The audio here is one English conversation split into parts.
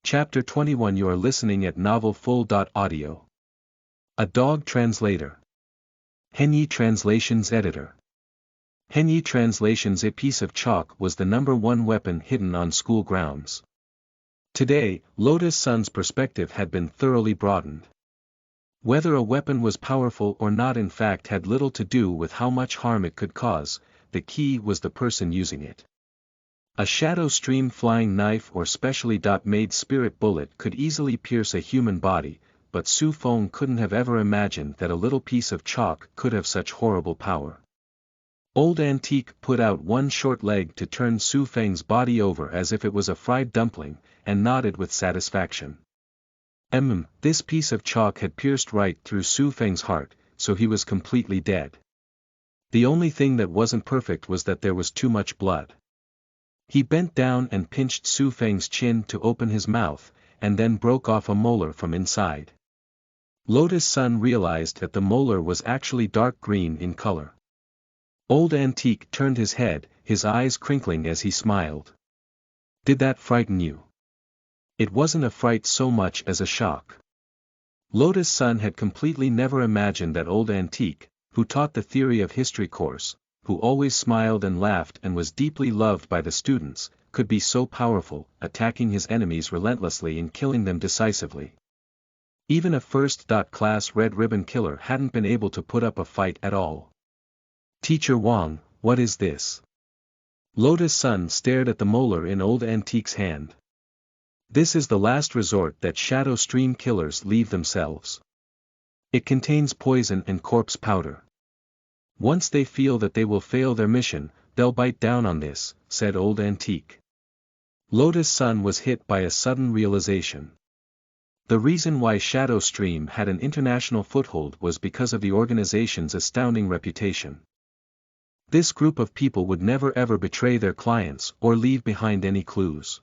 Chapter 21. You are listening at Novel Full. Audio. A Dog Translator. Henyi Translations Editor. Henyi Translations. A piece of chalk was the #1 weapon hidden on school grounds. Today, Lotus Sun's perspective had been thoroughly broadened. Whether a weapon was powerful or not in fact had little to do with how much harm it could cause, the key was the person using it. A shadow stream flying knife or specially made spirit bullet could easily pierce a human body, but Su Feng couldn't have ever imagined that a little piece of chalk could have such horrible power. Old Antique put out one short leg to turn Su Feng's body over as if it was a fried dumpling, and nodded with satisfaction. This piece of chalk had pierced right through Su Feng's heart, so he was completely dead. The only thing that wasn't perfect was that there was too much blood. He bent down and pinched Su Feng's chin to open his mouth, and then broke off a molar from inside. Lotus Sun realized that the molar was actually dark green in color. Old Antique turned his head, his eyes crinkling as he smiled. "Did that frighten you?" It wasn't a fright so much as a shock. Lotus Sun had completely never imagined that Old Antique, who taught the theory of history course, who always smiled and laughed and was deeply loved by the students, could be so powerful, attacking his enemies relentlessly and killing them decisively. Even a first-class red ribbon killer hadn't been able to put up a fight at all. "Teacher Wang, what is this?" Lotus Sun stared at the molar in Old Antique's hand. "This is the last resort that shadow stream killers leave themselves. It contains poison and corpse powder. Once they feel that they will fail their mission, they'll bite down on this," said Old Antique. Lotus Sun was hit by a sudden realization. The reason why Shadow Stream had an international foothold was because of the organization's astounding reputation. This group of people would never ever betray their clients or leave behind any clues.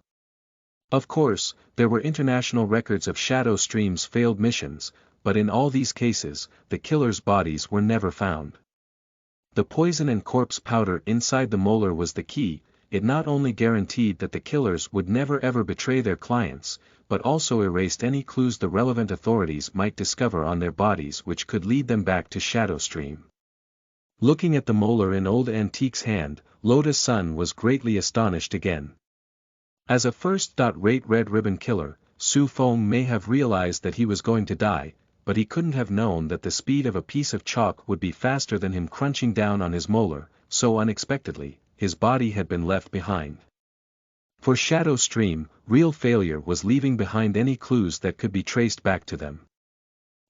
Of course, there were international records of Shadow Stream's failed missions, but in all these cases, the killers' bodies were never found. The poison and corpse powder inside the molar was the key. It not only guaranteed that the killers would never ever betray their clients, but also erased any clues the relevant authorities might discover on their bodies which could lead them back to Shadow Stream. Looking at the molar in Old Antique's hand, Lotus Sun was greatly astonished again. As a first-rate red ribbon killer, Su Feng may have realized that he was going to die, but he couldn't have known that the speed of a piece of chalk would be faster than him crunching down on his molar, so unexpectedly, his body had been left behind. For Shadow Stream, real failure was leaving behind any clues that could be traced back to them.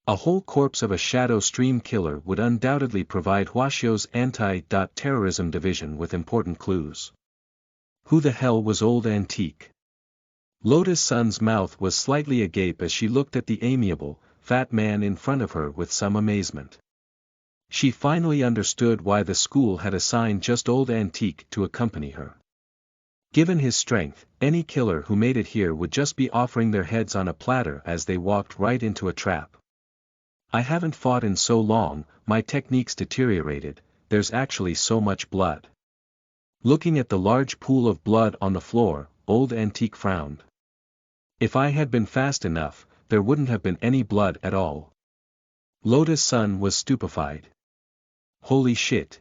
A whole corpse of a Shadow Stream killer would undoubtedly provide Huaxiao's anti-terrorism division with important clues. Who the hell was Old Antique? Lotus Sun's mouth was slightly agape as she looked at the amiable, fat man in front of her with some amazement. She finally understood why the school had assigned just Old Antique to accompany her. Given his strength, any killer who made it here would just be offering their heads on a platter as they walked right into a trap. "I haven't fought in so long, my technique's deteriorated, there's actually so much blood." Looking at the large pool of blood on the floor, Old Antique frowned. "If I had been fast enough, there wouldn't have been any blood at all." Lotus Sun was stupefied. "Holy shit."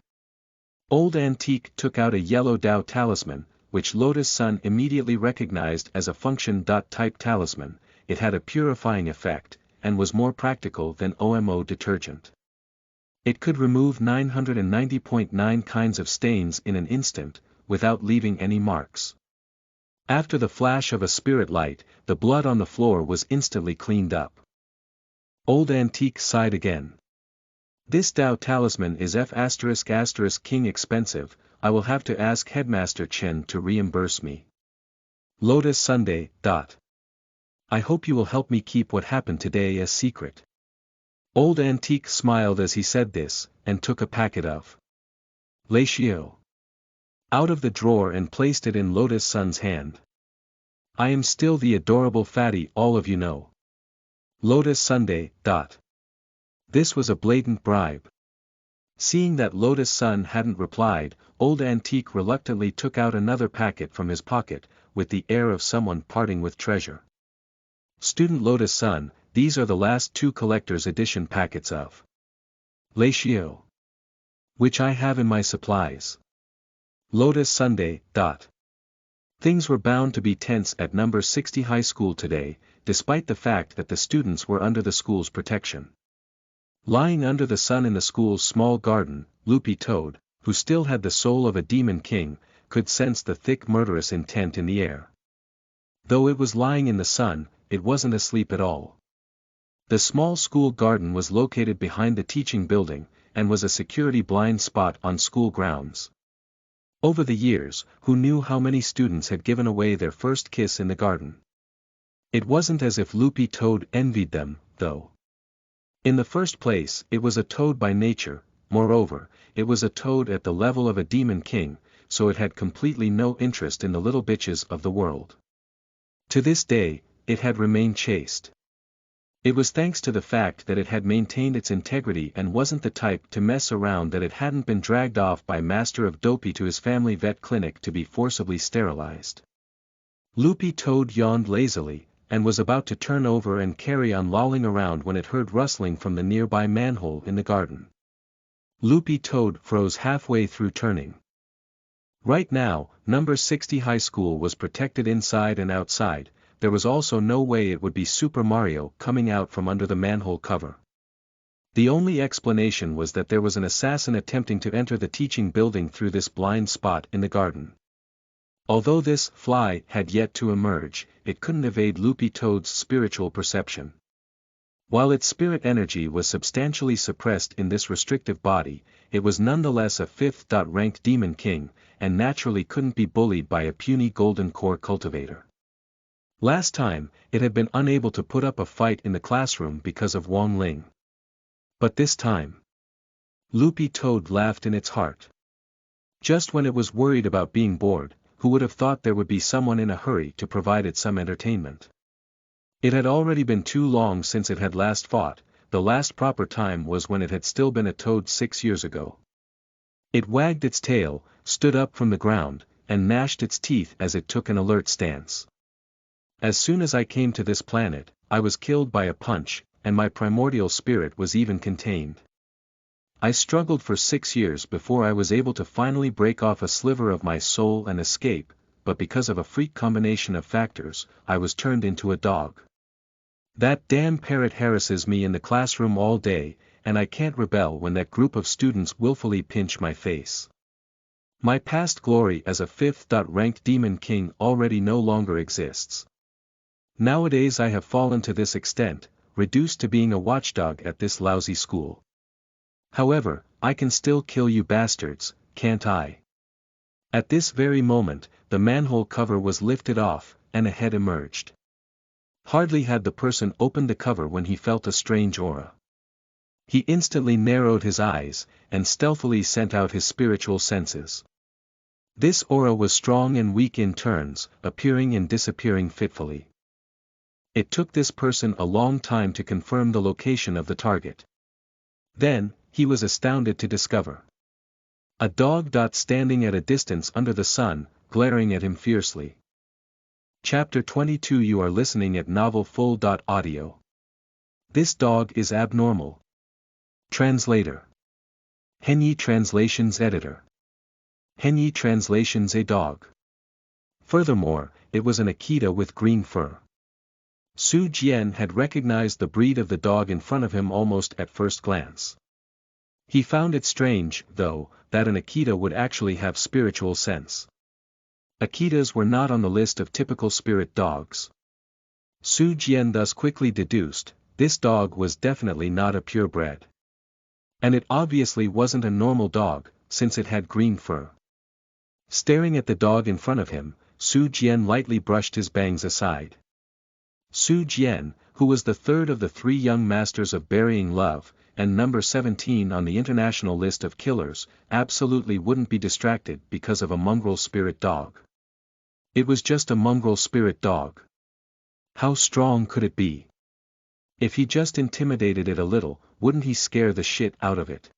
Old Antique took out a yellow Dao talisman, which Lotus Sun immediately recognized as a function-type talisman. It had a purifying effect, and was more practical than OMO detergent. It could remove 990.9 kinds of stains in an instant, without leaving any marks. After the flash of a spirit light, the blood on the floor was instantly cleaned up. Old Antique sighed again. "This Dao talisman is F***King expensive, I will have to ask Headmaster Chen to reimburse me. Lotus Sunday. I hope you will help me keep what happened today a secret." Old Antique smiled as he said this, and took a packet of Leishio out of the drawer and placed it in Lotus Sun's hand. "I am still the adorable fatty all of you know. Lotus Sunday. This was a blatant bribe. Seeing that Lotus Sun hadn't replied, Old Antique reluctantly took out another packet from his pocket, with the air of someone parting with treasure. Student Lotus Sun, these are the last 2 collector's edition packets of Latio, which I have in my supplies. Lotus Sunday. Things were bound to be tense at number 60 high school today, despite the fact that the students were under the school's protection. Lying under the sun in the school's small garden, Loopy Toad, who still had the soul of a demon king, could sense the thick murderous intent in the air. Though it was lying in the sun, it wasn't asleep at all. The small school garden was located behind the teaching building, and was a security blind spot on school grounds. Over the years, who knew how many students had given away their first kiss in the garden? It wasn't as if Loopy Toad envied them, though. In the first place, it was a toad by nature. Moreover, it was a toad at the level of a demon king, so it had completely no interest in the little bitches of the world. To this day, it had remained chaste. It was thanks to the fact that it had maintained its integrity and wasn't the type to mess around that it hadn't been dragged off by Master of Dopey to his family vet clinic to be forcibly sterilized. Loopy Toad yawned lazily, and was about to turn over and carry on lolling around when it heard rustling from the nearby manhole in the garden. Loopy Toad froze halfway through turning. Right now, number 60 high school was protected inside and outside. There was also no way it would be Super Mario coming out from under the manhole cover. The only explanation was that there was an assassin attempting to enter the teaching building through this blind spot in the garden. Although this fly had yet to emerge, it couldn't evade Loopy Toad's spiritual perception. While its spirit energy was substantially suppressed in this restrictive body, it was nonetheless a 5th-ranked demon king, and naturally couldn't be bullied by a puny golden core cultivator. Last time, it had been unable to put up a fight in the classroom because of Wong Ling. But this time, Loopy Toad laughed in its heart. Just when it was worried about being bored, who would have thought there would be someone in a hurry to provide it some entertainment? It had already been too long since it had last fought. The last proper time was when it had still been a toad 6 years ago. It wagged its tail, stood up from the ground, and gnashed its teeth as it took an alert stance. As soon as I came to this planet, I was killed by a punch, and my primordial spirit was even contained. I struggled for 6 years before I was able to finally break off a sliver of my soul and escape, but because of a freak combination of factors, I was turned into a dog. That damn parrot harasses me in the classroom all day, and I can't rebel when that group of students willfully pinch my face. My past glory as a 5th-ranked demon king already no longer exists. Nowadays I have fallen to this extent, reduced to being a watchdog at this lousy school. However, I can still kill you bastards, can't I? At this very moment, the manhole cover was lifted off, and a head emerged. Hardly had the person opened the cover when he felt a strange aura. He instantly narrowed his eyes, and stealthily sent out his spiritual senses. This aura was strong and weak in turns, appearing and disappearing fitfully. It took this person a long time to confirm the location of the target. Then, he was astounded to discover a dog. Standing at a distance under the sun, glaring at him fiercely. Chapter 22. You are listening at novelfull.audio. This dog is abnormal. Translator. Henyi Translations Editor. Henyi Translations A dog. Furthermore, it was an Akita with green fur. Su Jian had recognized the breed of the dog in front of him almost at first glance. He found it strange, though, that an Akita would actually have spiritual sense. Akitas were not on the list of typical spirit dogs. Su Jian thus quickly deduced, this dog was definitely not a purebred. And it obviously wasn't a normal dog, since it had green fur. Staring at the dog in front of him, Su Jian lightly brushed his bangs aside. Su Jian, who was the third of the 3 young masters of burying love, and number 17 on the international list of killers, absolutely wouldn't be distracted because of a mongrel spirit dog. It was just a mongrel spirit dog. How strong could it be? If he just intimidated it a little, wouldn't he scare the shit out of it?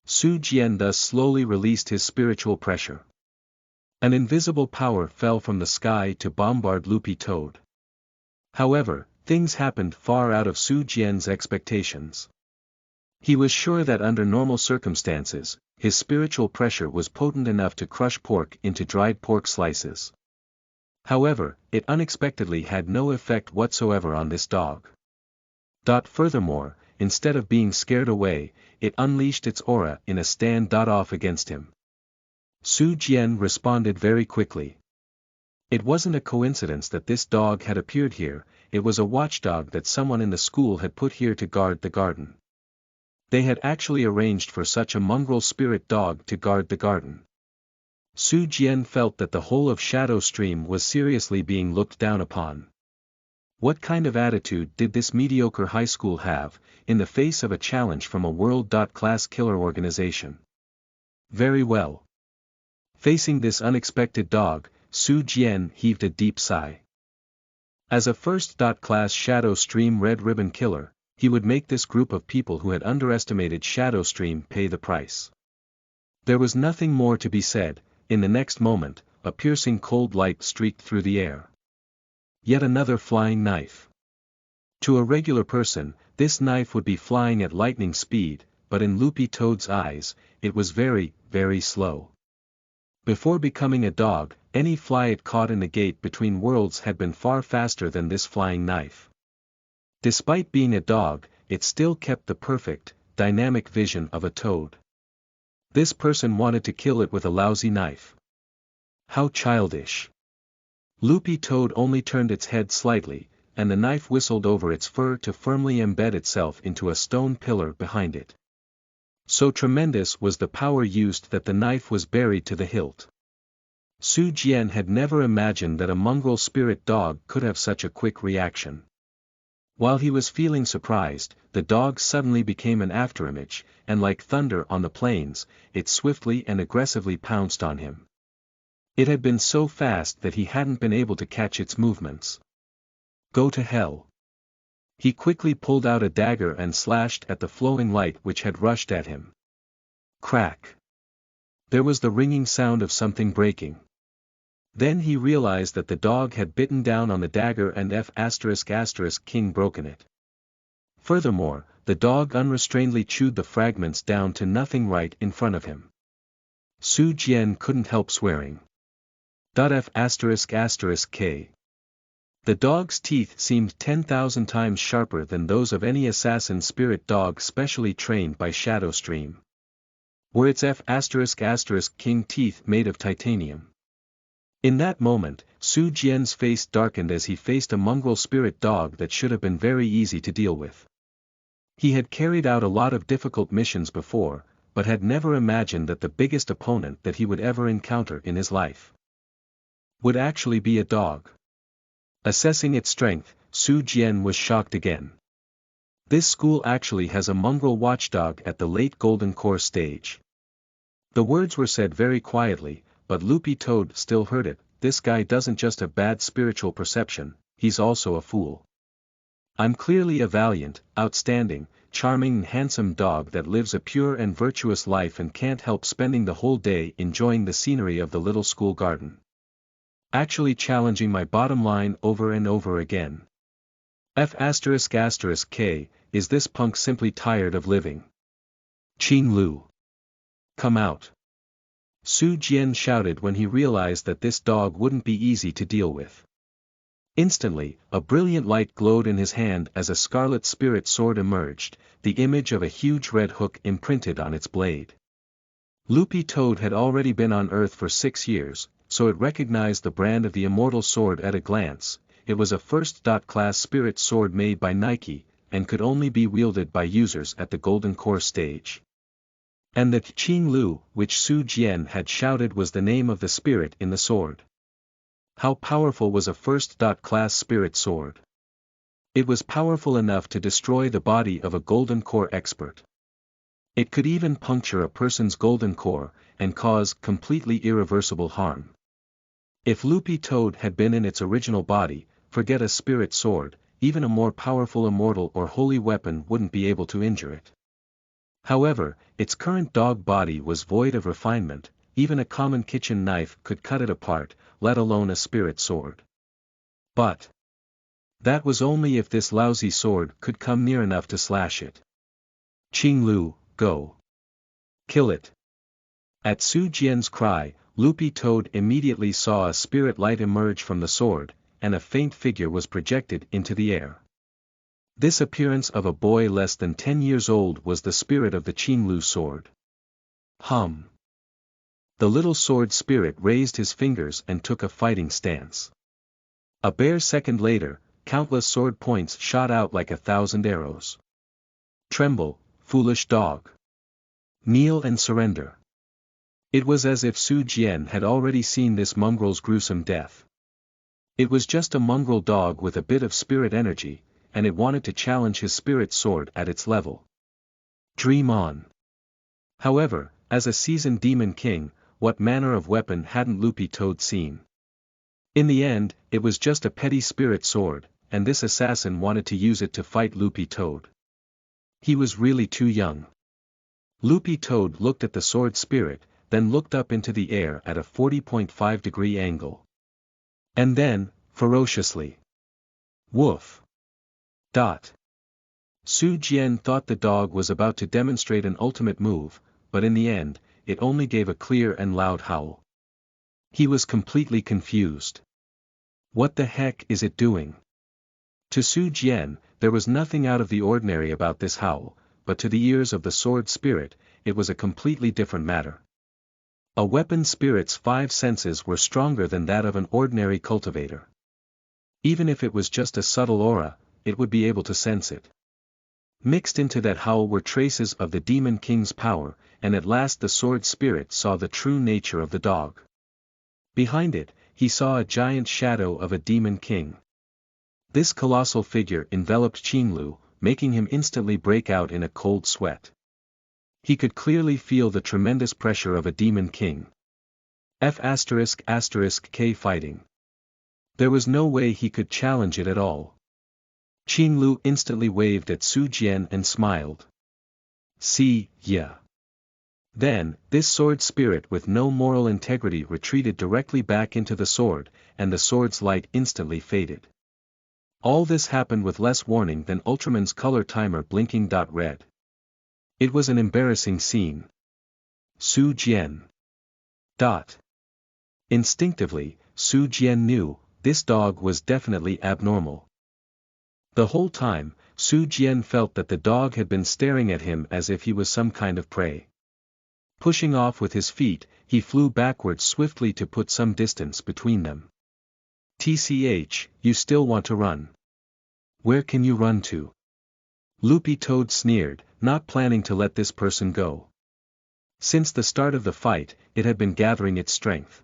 Su Jian thus slowly released his spiritual pressure. An invisible power fell from the sky to bombard Loopy Toad. However, things happened far out of Su Jian's expectations. He was sure that under normal circumstances, his spiritual pressure was potent enough to crush pork into dried pork slices. However, it unexpectedly had no effect whatsoever on this dog. Furthermore, instead of being scared away, it unleashed its aura in a stand-off against him. Su Jian responded very quickly. It wasn't a coincidence that this dog had appeared here, it was a watchdog that someone in the school had put here to guard the garden. They had actually arranged for such a mongrel spirit dog to guard the garden. Su Jian felt that the whole of Shadow Stream was seriously being looked down upon. What kind of attitude did this mediocre high school have, in the face of a challenge from a world-class killer organization? Very well. Facing this unexpected dog, Su Jian heaved a deep sigh. As a first-class Shadow Stream Red Ribbon killer, he would make this group of people who had underestimated Shadow Stream pay the price. There was nothing more to be said. In the next moment, a piercing cold light streaked through the air. Yet another flying knife. To a regular person, this knife would be flying at lightning speed, but in Loopy Toad's eyes, it was very, very slow. Before becoming a dog, any fly it caught in the gate between worlds had been far faster than this flying knife. Despite being a dog, it still kept the perfect, dynamic vision of a toad. This person wanted to kill it with a lousy knife. How childish. Loopy Toad only turned its head slightly, and the knife whistled over its fur to firmly embed itself into a stone pillar behind it. So tremendous was the power used that the knife was buried to the hilt. Su Jian had never imagined that a mongrel spirit dog could have such a quick reaction. While he was feeling surprised, the dog suddenly became an afterimage, and like thunder on the plains, it swiftly and aggressively pounced on him. It had been so fast that he hadn't been able to catch its movements. Go to hell. He quickly pulled out a dagger and slashed at the flowing light which had rushed at him. Crack. There was the ringing sound of something breaking. Then he realized that the dog had bitten down on the dagger and King broken it. Furthermore, the dog unrestrainedly chewed the fragments down to nothing right in front of him. Su Jian couldn't help swearing. K. The dog's teeth seemed 10,000 times sharper than those of any assassin spirit dog specially trained by Shadow Stream. Were its King teeth made of titanium? In that moment, Su Jian's face darkened as he faced a mongrel spirit dog that should have been very easy to deal with. He had carried out a lot of difficult missions before, but had never imagined that the biggest opponent that he would ever encounter in his life would actually be a dog. Assessing its strength, Su Jian was shocked again. This school actually has a mongrel watchdog at the late Golden Core stage. The words were said very quietly, but Loopy Toad still heard it. This guy doesn't just have bad spiritual perception, he's also a fool. I'm clearly a valiant, outstanding, charming and handsome dog that lives a pure and virtuous life and can't help spending the whole day enjoying the scenery of the little school garden. Actually challenging my bottom line over and over again. K, is this punk simply tired of living? Qing Lu. Come out. Su Jian shouted when he realized that this dog wouldn't be easy to deal with. Instantly, a brilliant light glowed in his hand as a scarlet spirit sword emerged, the image of a huge red hook imprinted on its blade. Loopy Toad had already been on Earth for 6 years, so it recognized the brand of the immortal sword at a glance. It was a first-class spirit sword made by Nike, and could only be wielded by users at the Golden Core stage. And the Qing Lu, which Su Jian had shouted was the name of the spirit in the sword. How powerful was a first-class spirit sword? It was powerful enough to destroy the body of a Golden Core expert. It could even puncture a person's Golden Core, and cause completely irreversible harm. If Loopy Toad had been in its original body, forget a spirit sword, even a more powerful immortal or holy weapon wouldn't be able to injure it. However, its current dog body was void of refinement, even a common kitchen knife could cut it apart, let alone a spirit sword. But That was only if this lousy sword could come near enough to slash it. Qinglu, go. Kill it. At Su Jian's cry, Lupi Toad immediately saw a spirit light emerge from the sword, and a faint figure was projected into the air. This appearance of a boy less than 10 years old was the spirit of the Qinglu sword. Hum. The little sword spirit raised his fingers and took a fighting stance. A bare second later, countless sword points shot out like 1,000 arrows. Tremble, foolish dog. Kneel and surrender. It was as if Su Jian had already seen this mongrel's gruesome death. It was just a mongrel dog with a bit of spirit energy, and it wanted to challenge his spirit sword at its level. Dream on. However, as a seasoned demon king, what manner of weapon hadn't Lupi Toad seen? In the end, it was just a petty spirit sword, and this assassin wanted to use it to fight Lupi Toad. He was really too young. Lupi Toad looked at the sword spirit, then looked up into the air at a 40.5-degree angle. And then, ferociously. Woof. Dot. Su Jian thought the dog was about to demonstrate an ultimate move, but in the end, it only gave a clear and loud howl. He was completely confused. What the heck is it doing? To Su Jian, there was nothing out of the ordinary about this howl, but to the ears of the sword spirit, it was a completely different matter. A weapon spirit's 5 senses were stronger than that of an ordinary cultivator. Even if it was just a subtle aura, it would be able to sense it. Mixed into that howl were traces of the Demon King's power, and at last the sword spirit saw the true nature of the dog. Behind it, he saw a giant shadow of a Demon King. This colossal figure enveloped Qinglu, making him instantly break out in a cold sweat. He could clearly feel the tremendous pressure of a Demon King. F***K fighting. There was no way he could challenge it at all. Qinglu instantly waved at Su Jian and smiled. See, ya. Then, this sword spirit with no moral integrity retreated directly back into the sword, and the sword's light instantly faded. All this happened with less warning than Ultraman's color timer blinking red. It was an embarrassing scene. Su Jian. Instinctively, Su Jian knew, this dog was definitely abnormal. The whole time, Su Jian felt that the dog had been staring at him as if he was some kind of prey. Pushing off with his feet, he flew backwards swiftly to put some distance between them. TCH, you still want to run? Where can you run to? Lupi Toad sneered, not planning to let this person go. Since the start of the fight, it had been gathering its strength.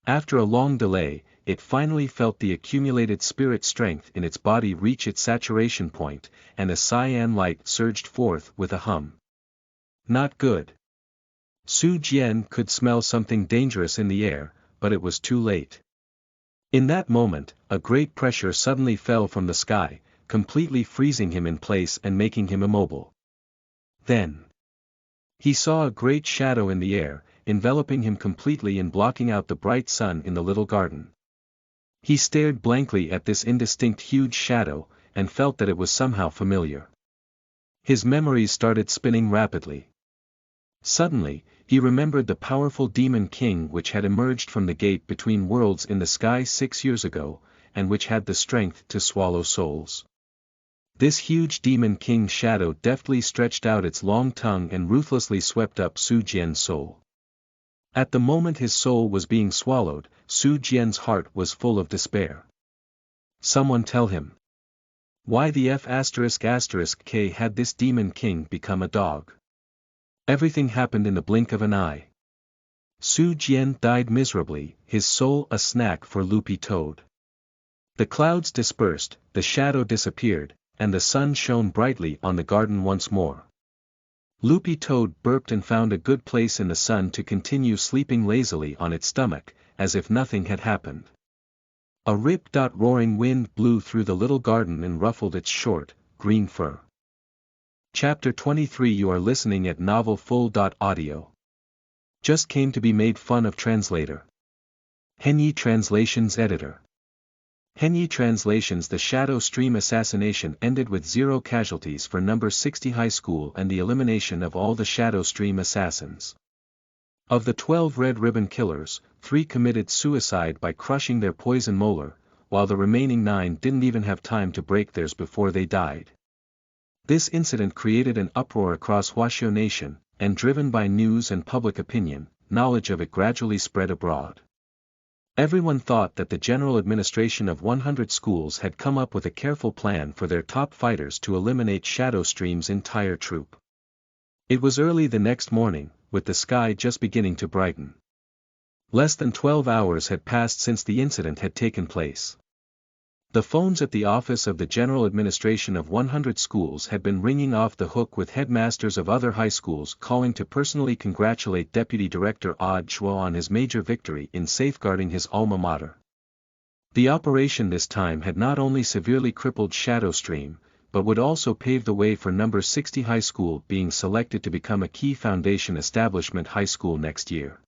After a long delay, it finally felt the accumulated spirit strength in its body reach its saturation point, and a cyan light surged forth with a hum. Not good. Su Jian could smell something dangerous in the air, but it was too late. In that moment, a great pressure suddenly fell from the sky, completely freezing him in place and making him immobile. Then, he saw a great shadow in the air, enveloping him completely and blocking out the bright sun in the little garden. He stared blankly at this indistinct huge shadow, and felt that it was somehow familiar. His memories started spinning rapidly. Suddenly, he remembered the powerful Demon King which had emerged from the gate between worlds in the sky 6 years ago, and which had the strength to swallow souls. This huge Demon King shadow deftly stretched out its long tongue and ruthlessly swept up Su Jian's soul. At the moment his soul was being swallowed, Su Jian's heart was full of despair. Someone tell him. Why the F***K had this Demon King become a dog? Everything happened in the blink of an eye. Su Jian died miserably, his soul a snack for Lupi Toad. The clouds dispersed, the shadow disappeared, and the sun shone brightly on the garden once more. Lupi Toad burped and found a good place in the sun to continue sleeping lazily on its stomach, as if nothing had happened. A rip-roaring wind blew through the little garden and ruffled its short, green fur. Chapter 23 You are listening at novelfull.audio. Just came to be made fun of translator. Henyi Translations Editor. Henyi translations. The Shadow Stream assassination ended with 0 casualties for number 60 high school and the elimination of all the Shadow Stream assassins. Of the 12 red ribbon killers, 3 committed suicide by crushing their poison molar, while the remaining 9 didn't even have time to break theirs before they died. This incident created an uproar across Huaxiao Nation, and driven by news and public opinion, knowledge of it gradually spread abroad. Everyone thought that the General Administration of 100 schools had come up with a careful plan for their top fighters to eliminate Shadow Stream's entire troop. It was early the next morning, with the sky just beginning to brighten. Less than 12 hours had passed since the incident had taken place. The phones at the office of the General Administration of 100 schools had been ringing off the hook, with headmasters of other high schools calling to personally congratulate Deputy Director Odd Shuo on his major victory in safeguarding his alma mater. The operation this time had not only severely crippled Shadow Stream, but would also pave the way for number 60 high school being selected to become a key foundation establishment high school next year.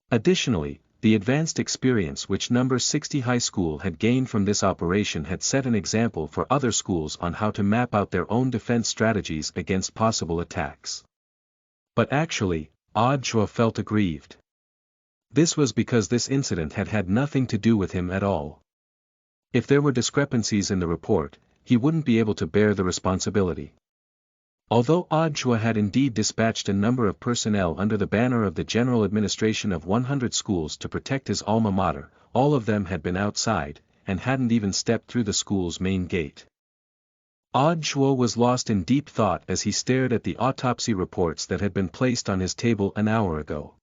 Additionally, the advanced experience which number 60 high school had gained from this operation had set an example for other schools on how to map out their own defense strategies against possible attacks. But actually, Odd Shuo felt aggrieved. This was because this incident had had nothing to do with him at all. If there were discrepancies in the report, he wouldn't be able to bear the responsibility. Although Odd Shuo had indeed dispatched a number of personnel under the banner of the General Administration of 100 schools to protect his alma mater, all of them had been outside, and hadn't even stepped through the school's main gate. Odd Shuo was lost in deep thought as he stared at the autopsy reports that had been placed on his table an hour ago.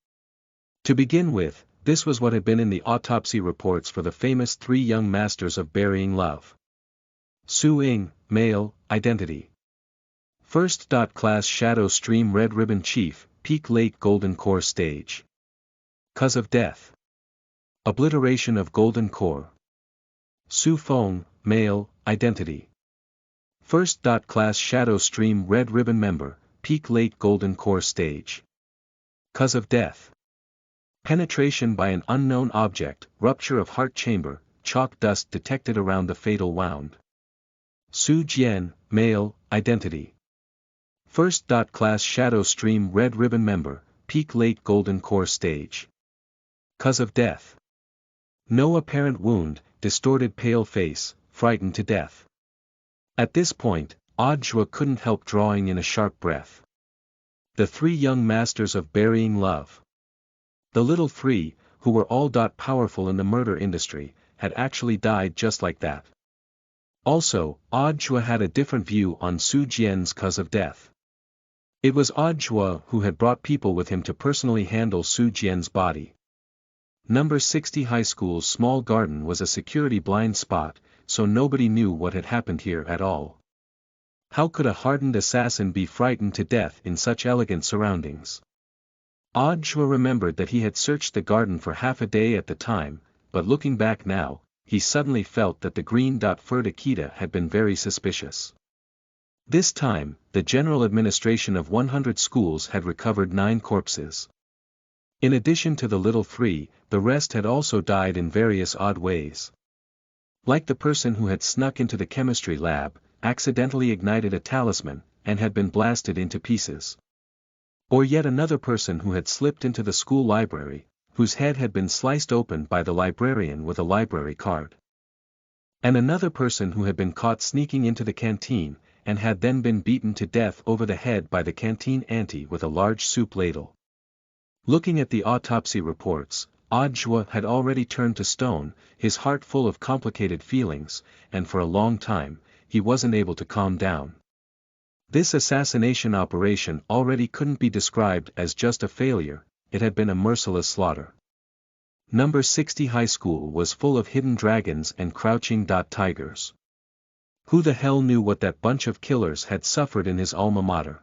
To begin with, this was what had been in the autopsy reports for the famous 3 young masters of burying love. Su Ying, male, identity. First. Class Shadow Stream Red Ribbon Chief, Peak Late Golden Core Stage. Cause of death. Obliteration of Golden Core. Su Feng, male, identity. First. Class Shadow Stream Red Ribbon Member, Peak Late Golden Core Stage. Cause of death. Penetration by an unknown object, rupture of heart chamber, chalk dust detected around the fatal wound. Su Jian, male, identity. First. Class Shadow Stream Red Ribbon Member, Peak Late Golden Core Stage. Cause of death. No apparent wound, distorted pale face, frightened to death. At this point, Odd Shuo couldn't help drawing in a sharp breath. The 3 young masters of burying love. The little 3, who were all powerful in the murder industry, had actually died just like that. Also, Odd Shuo had a different view on Su Jian's cause of death. It was Odd Shuo who had brought people with him to personally handle Su Jian's body. Number 60 high school's small garden was a security blind spot, so nobody knew what had happened here at all. How could a hardened assassin be frightened to death in such elegant surroundings? Odd Shuo remembered that he had searched the garden for half a day at the time, but looking back now, he suddenly felt that the green furred Akita had been very suspicious. This time, the General Administration of 100 schools had recovered 9 corpses. In addition to the little 3, the rest had also died in various odd ways. Like the person who had snuck into the chemistry lab, accidentally ignited a talisman, and had been blasted into pieces. Or yet another person who had slipped into the school library, whose head had been sliced open by the librarian with a library card. And another person who had been caught sneaking into the canteen, and had then been beaten to death over the head by the canteen auntie with a large soup ladle. Looking at the autopsy reports, Odd Shuo had already turned to stone, his heart full of complicated feelings, and for a long time, he wasn't able to calm down. This assassination operation already couldn't be described as just a failure, it had been a merciless slaughter. Number 60 high school was full of hidden dragons and crouching tigers. Who the hell knew what that bunch of killers had suffered in his alma mater?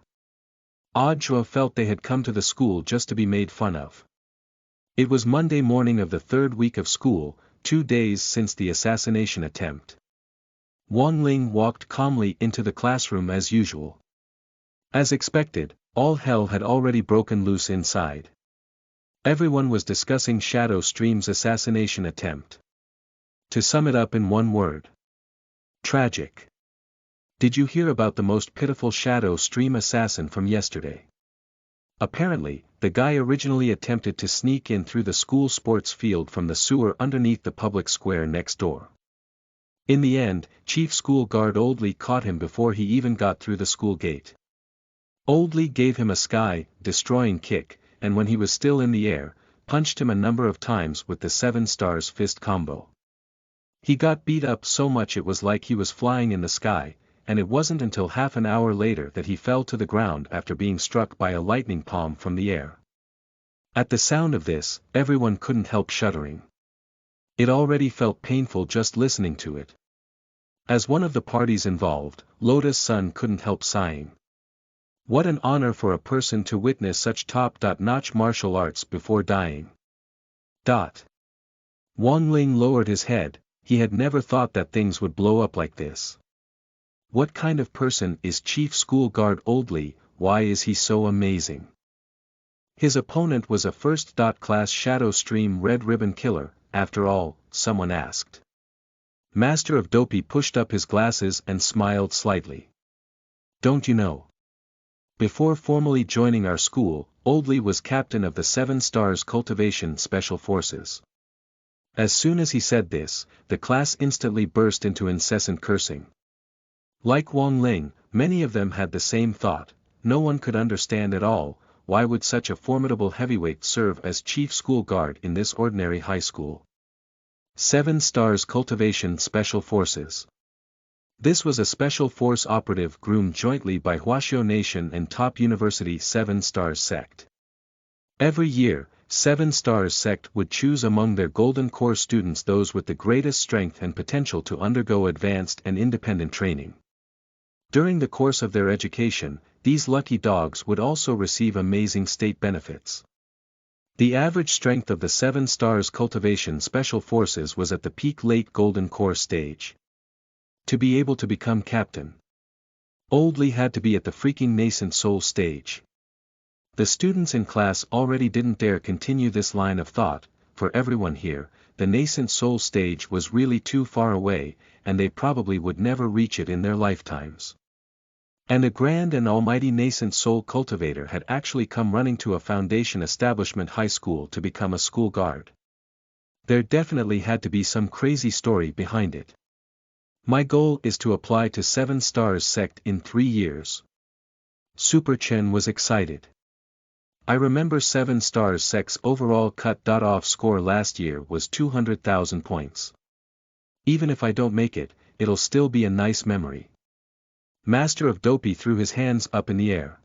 Odd Shuo felt they had come to the school just to be made fun of. It was Monday morning of the 3rd week of school, 2 days since the assassination attempt. Wang Ling walked calmly into the classroom as usual. As expected, all hell had already broken loose inside. Everyone was discussing Shadow Stream's assassination attempt. To sum it up in one word. Tragic. Did you hear about the most pitiful shadow stream assassin from yesterday? Apparently, the guy originally attempted to sneak in through the school sports field from the sewer underneath the public square next door. In the end, Chief School Guard Oldley caught him before he even got through the school gate. Oldley gave him a sky-destroying kick, and when he was still in the air, punched him a number of times with the 7 stars fist combo. He got beat up so much it was like he was flying in the sky, and it wasn't until half an hour later that he fell to the ground after being struck by a lightning palm from the air. At the sound of this, everyone couldn't help shuddering. It already felt painful just listening to it. As one of the parties involved, Loda's son couldn't help sighing. What an honor for a person to witness such top-notch martial arts before dying. Wang Ling lowered his head. He had never thought that things would blow up like this. What kind of person is Chief School Guard Oldley? Why is he so amazing? His opponent was a first-class Shadow Stream Red Ribbon Killer, after all, someone asked. Master of Dopey pushed up his glasses and smiled slightly. Don't you know? Before formally joining our school, Oldley was captain of the 7 Stars Cultivation Special Forces. As soon as he said this, the class instantly burst into incessant cursing. Like Wang Ling, many of them had the same thought. No one could understand at all, why would such a formidable heavyweight serve as chief school guard in this ordinary high school? 7 Stars Cultivation Special Forces. This was a special force operative groomed jointly by Huaxiao Nation and top university 7 Stars Sect. Every year, 7 Stars Sect would choose among their Golden Core students those with the greatest strength and potential to undergo advanced and independent training. During the course of their education, these lucky dogs would also receive amazing state benefits. The average strength of the 7 Stars Cultivation Special Forces was at the peak late Golden Core stage. To be able to become captain, Oldley had to be at the freaking nascent soul stage. The students in class already didn't dare continue this line of thought. For everyone here, the nascent soul stage was really too far away, and they probably would never reach it in their lifetimes. And a grand and almighty nascent soul cultivator had actually come running to a foundation establishment high school to become a school guard. There definitely had to be some crazy story behind it. My goal is to apply to 7 Stars Sect in 3 years. Super Chen was excited. I remember 7 Stars Sect's overall cut-off score last year was 200,000 points. Even if I don't make it, it'll still be a nice memory. Master of Dopey threw his hands up in the air.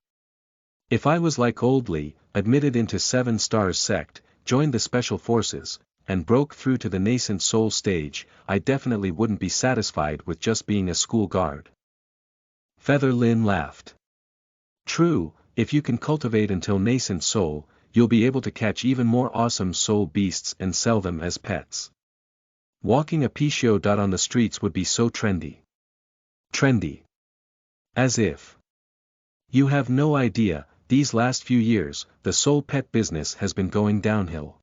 If I was like Oldley, admitted into 7 Stars Sect, joined the Special Forces, and broke through to the nascent soul stage, I definitely wouldn't be satisfied with just being a school guard. Feather Lin laughed. True, if you can cultivate until nascent soul, you'll be able to catch even more awesome soul beasts and sell them as pets. Walking a Pichio on the streets would be so trendy. Trendy. As if. You have no idea, these last few years, the soul pet business has been going downhill.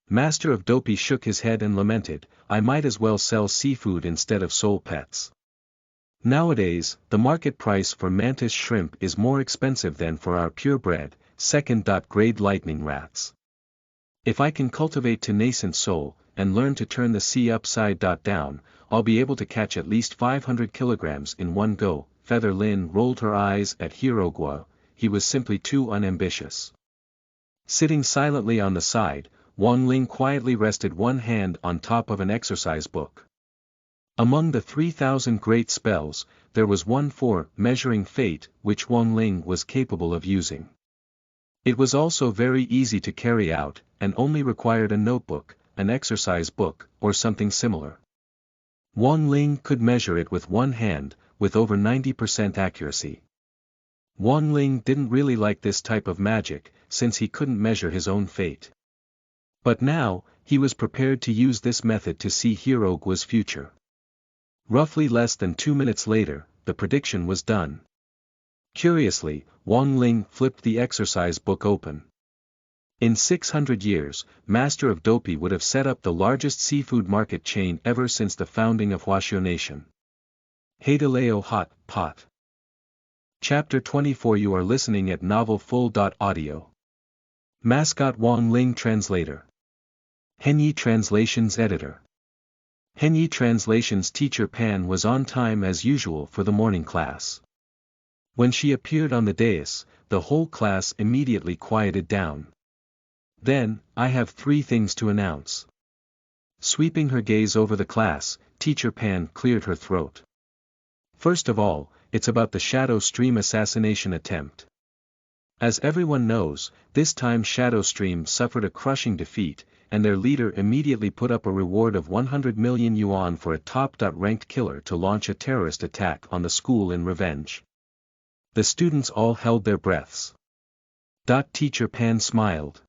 Master of Dopey shook his head and lamented, I might as well sell seafood instead of soul pets. Nowadays, the market price for mantis shrimp is more expensive than for our purebred, second-grade lightning rats. If I can cultivate to nascent soul, and learn to turn the sea upside down, I'll be able to catch at least 500 kilograms in one go. Feather Lin rolled her eyes at Hirogua. He was simply too unambitious. Sitting silently on the side, Wang Ling quietly rested one hand on top of an exercise book. Among the 3,000 great spells, there was one for measuring fate, which Wang Ling was capable of using. It was also very easy to carry out, and only required a notebook, an exercise book, or something similar. Wang Ling could measure it with one hand, with over 90% accuracy. Wang Ling didn't really like this type of magic, since he couldn't measure his own fate. But now, he was prepared to use this method to see Hirogua's future. Roughly less than 2 minutes later, the prediction was done. Curiously, Wang Ling flipped the exercise book open. In 600 years, Master of Dopey would have set up the largest seafood market chain ever since the founding of Huaxiao Nation. Haidaleo Hot Pot. Chapter 24. You are listening at Novel Full. Audio. Mascot Wang Ling Translator. Henyi Translations Editor. Henyi Translations Teacher Pan was on time as usual for the morning class. When she appeared on the dais, the whole class immediately quieted down. Then, I have 3 things to announce. Sweeping her gaze over the class, Teacher Pan cleared her throat. First of all, it's about the Shadow Stream assassination attempt. As everyone knows, this time Shadow Stream suffered a crushing defeat, and their leader immediately put up a reward of 100 million yuan for a top-ranked killer to launch a terrorist attack on the school in revenge. The students all held their breaths. Teacher Pan smiled.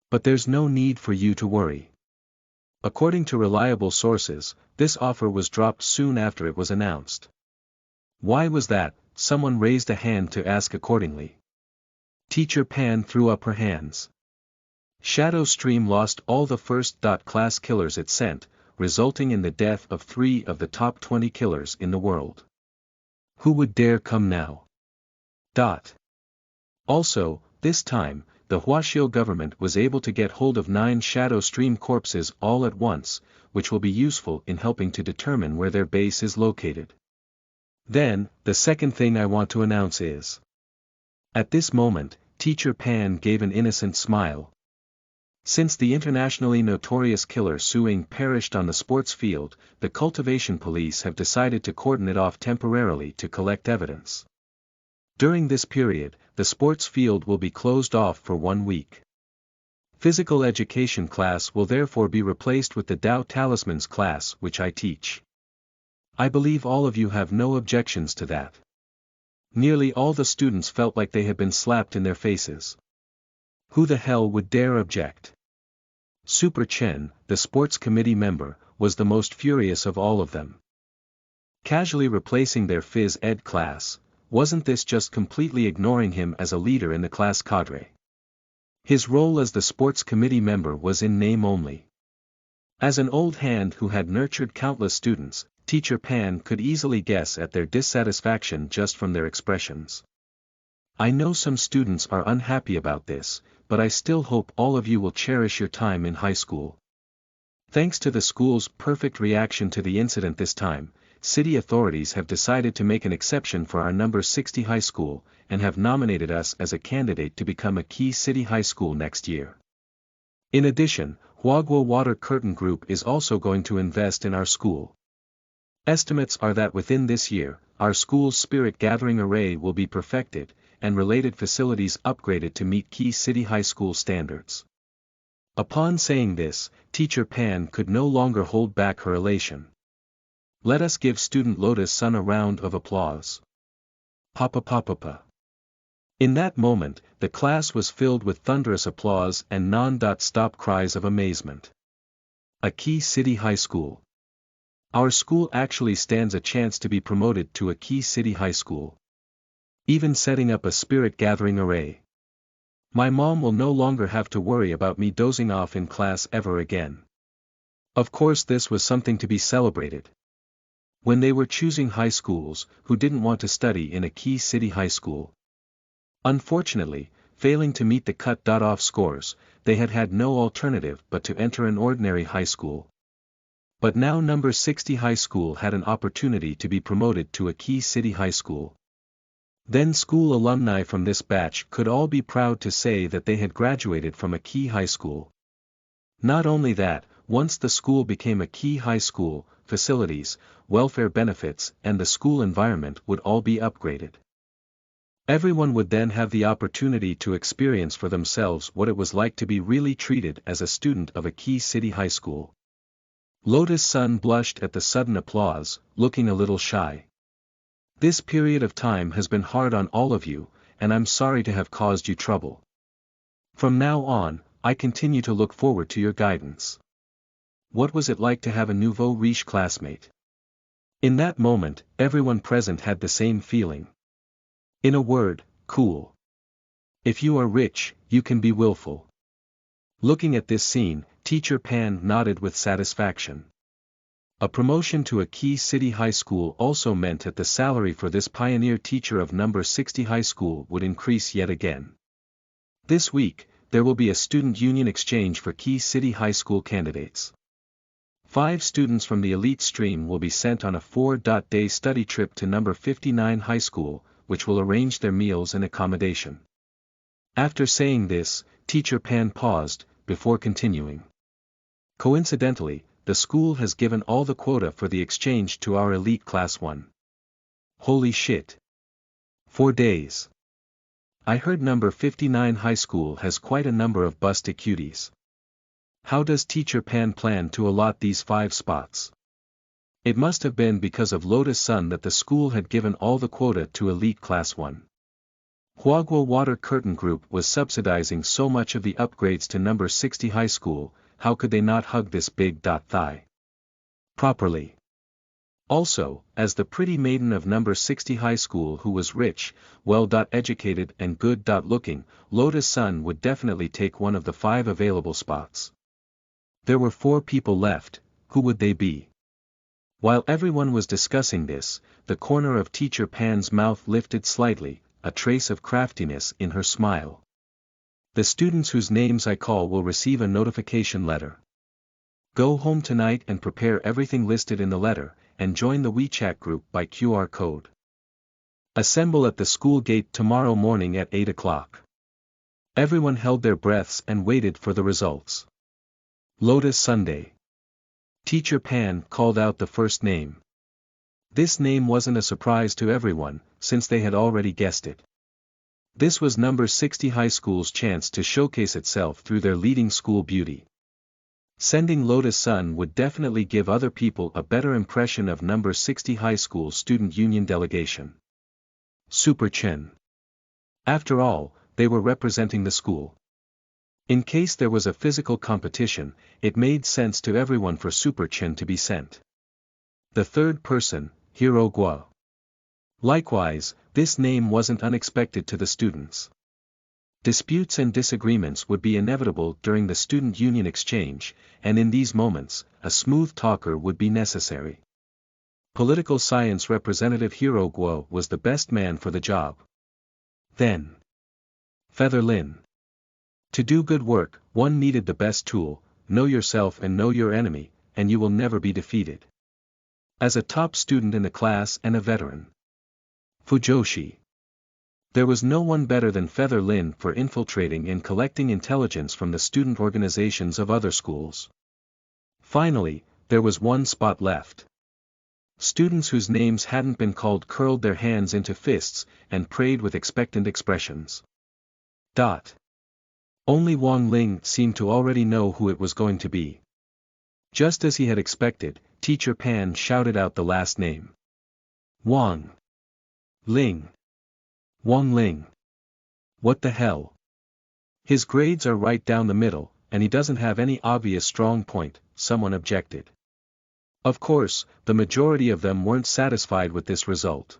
But there's no need for you to worry. According to reliable sources, this offer was dropped soon after it was announced. Why was that? Someone raised a hand to ask accordingly. Teacher Pan threw up her hands. Shadow Stream lost all the first-class killers it sent, resulting in the death of 3 of the top 20 killers in the world. Who would dare come now? Also, this time, the Huaxiao government was able to get hold of 9 Shadow Stream corpses all at once, which will be useful in helping to determine where their base is located. Then, the second thing I want to announce is. At this moment, Teacher Pan gave an innocent smile. Since the internationally notorious killer Suing perished on the sports field, the cultivation police have decided to cordon it off temporarily to collect evidence. During this period, the sports field will be closed off for 1 week. Physical education class will therefore be replaced with the Tao Talismans class which I teach. I believe all of you have no objections to that. Nearly all the students felt like they had been slapped in their faces. Who the hell would dare object? Super Chen, the sports committee member, was the most furious of all of them. Casually replacing their phys ed class, wasn't this just completely ignoring him as a leader in the class cadre? His role as the sports committee member was in name only. As an old hand who had nurtured countless students, Teacher Pan could easily guess at their dissatisfaction just from their expressions. I know some students are unhappy about this, but I still hope all of you will cherish your time in high school. Thanks to the school's perfect reaction to the incident this time, city authorities have decided to make an exception for our number 60 high school, and have nominated us as a candidate to become a key city high school next year. In addition, Huaguo Water Curtain Group is also going to invest in our school. Estimates are that within this year, our school's spirit gathering array will be perfected, and related facilities upgraded to meet key city high school standards. Upon saying this, Teacher Pan could no longer hold back her elation. Let us give student Lotus Sun a round of applause. Papa papa. In that moment, the class was filled with thunderous applause and non-stop cries of amazement. A key city high school. Our school actually stands a chance to be promoted to a key city high school. Even setting up a spirit gathering array. My mom will no longer have to worry about me dozing off in class ever again. Of course, this was something to be celebrated. When they were choosing high schools, who didn't want to study in a key city high school? Unfortunately, failing to meet the cut-off scores, they had no alternative but to enter an ordinary high school. But now number 60 high school had an opportunity to be promoted to a key city high school. Then school alumni from this batch could all be proud to say that they had graduated from a key high school. Not only that, once the school became a key high school, facilities, welfare benefits, and the school environment would all be upgraded. Everyone would then have the opportunity to experience for themselves what it was like to be really treated as a student of a key city high school. Lotus Sun blushed at the sudden applause, looking a little shy. This period of time has been hard on all of you, and I'm sorry to have caused you trouble. From now on, I continue to look forward to your guidance. What was it like to have a nouveau riche classmate? In that moment, everyone present had the same feeling. In a word, cool. If you are rich, you can be willful. Looking at this scene, Teacher Pan nodded with satisfaction. A promotion to a key city high school also meant that the salary for this pioneer teacher of number 60 high school would increase yet again. This week, there will be a student union exchange for key city high school candidates. 5 students from the elite stream will be sent on a 4-day study trip to number 59 high school, which will arrange their meals and accommodation. After saying this, Teacher Pan paused, before continuing. Coincidentally, the school has given all the quota for the exchange to our elite class 1. Holy shit. 4 days. I heard number 59 high school has quite a number of busty cuties. How does Teacher Pan plan to allot these 5 spots? It must have been because of Lotus Sun that the school had given all the quota to elite class 1. Huaguo Water Curtain Group was subsidizing so much of the upgrades to number 60 high school, how could they not hug this big thigh properly? Also, as the pretty maiden of number 60 high school who was rich, well-educated and good-looking, Lotus Sun would definitely take one of the 5 available spots. There were 4 people left. Who would they be? While everyone was discussing this, the corner of Teacher Pan's mouth lifted slightly, a trace of craftiness in her smile. The students whose names I call will receive a notification letter. Go home tonight and prepare everything listed in the letter, and join the WeChat group by QR code. Assemble at the school gate tomorrow morning at 8 o'clock. Everyone held their breaths and waited for the results. Lotus Sunday. Teacher Pan called out the first name. This name wasn't a surprise to everyone, since they had already guessed it. This was number 60 high school's chance to showcase itself through their leading school beauty. Sending Lotus Sun would definitely give other people a better impression of number 60 high school student union delegation. Super Chen. After all, they were representing the school. In case there was a physical competition, it made sense to everyone for Super Chen to be sent. The third person, Hero Guo. Likewise, this name wasn't unexpected to the students. Disputes and disagreements would be inevitable during the student union exchange, and in these moments, a smooth talker would be necessary. Political science representative Hero Guo was the best man for the job. Then, Feather Lin. To do good work, one needed the best tool: know yourself and know your enemy, and you will never be defeated. As a top student in the class and a veteran. Fujoshi. There was no one better than Feather Lin for infiltrating and collecting intelligence from the student organizations of other schools. Finally, there was one spot left. Students whose names hadn't been called curled their hands into fists, and prayed with expectant expressions. Only Wang Ling seemed to already know who it was going to be. Just as he had expected, Teacher Pan shouted out the last name. Wang Ling. Wang Ling. What the hell? His grades are right down the middle, and he doesn't have any obvious strong point, someone objected. Of course, the majority of them weren't satisfied with this result.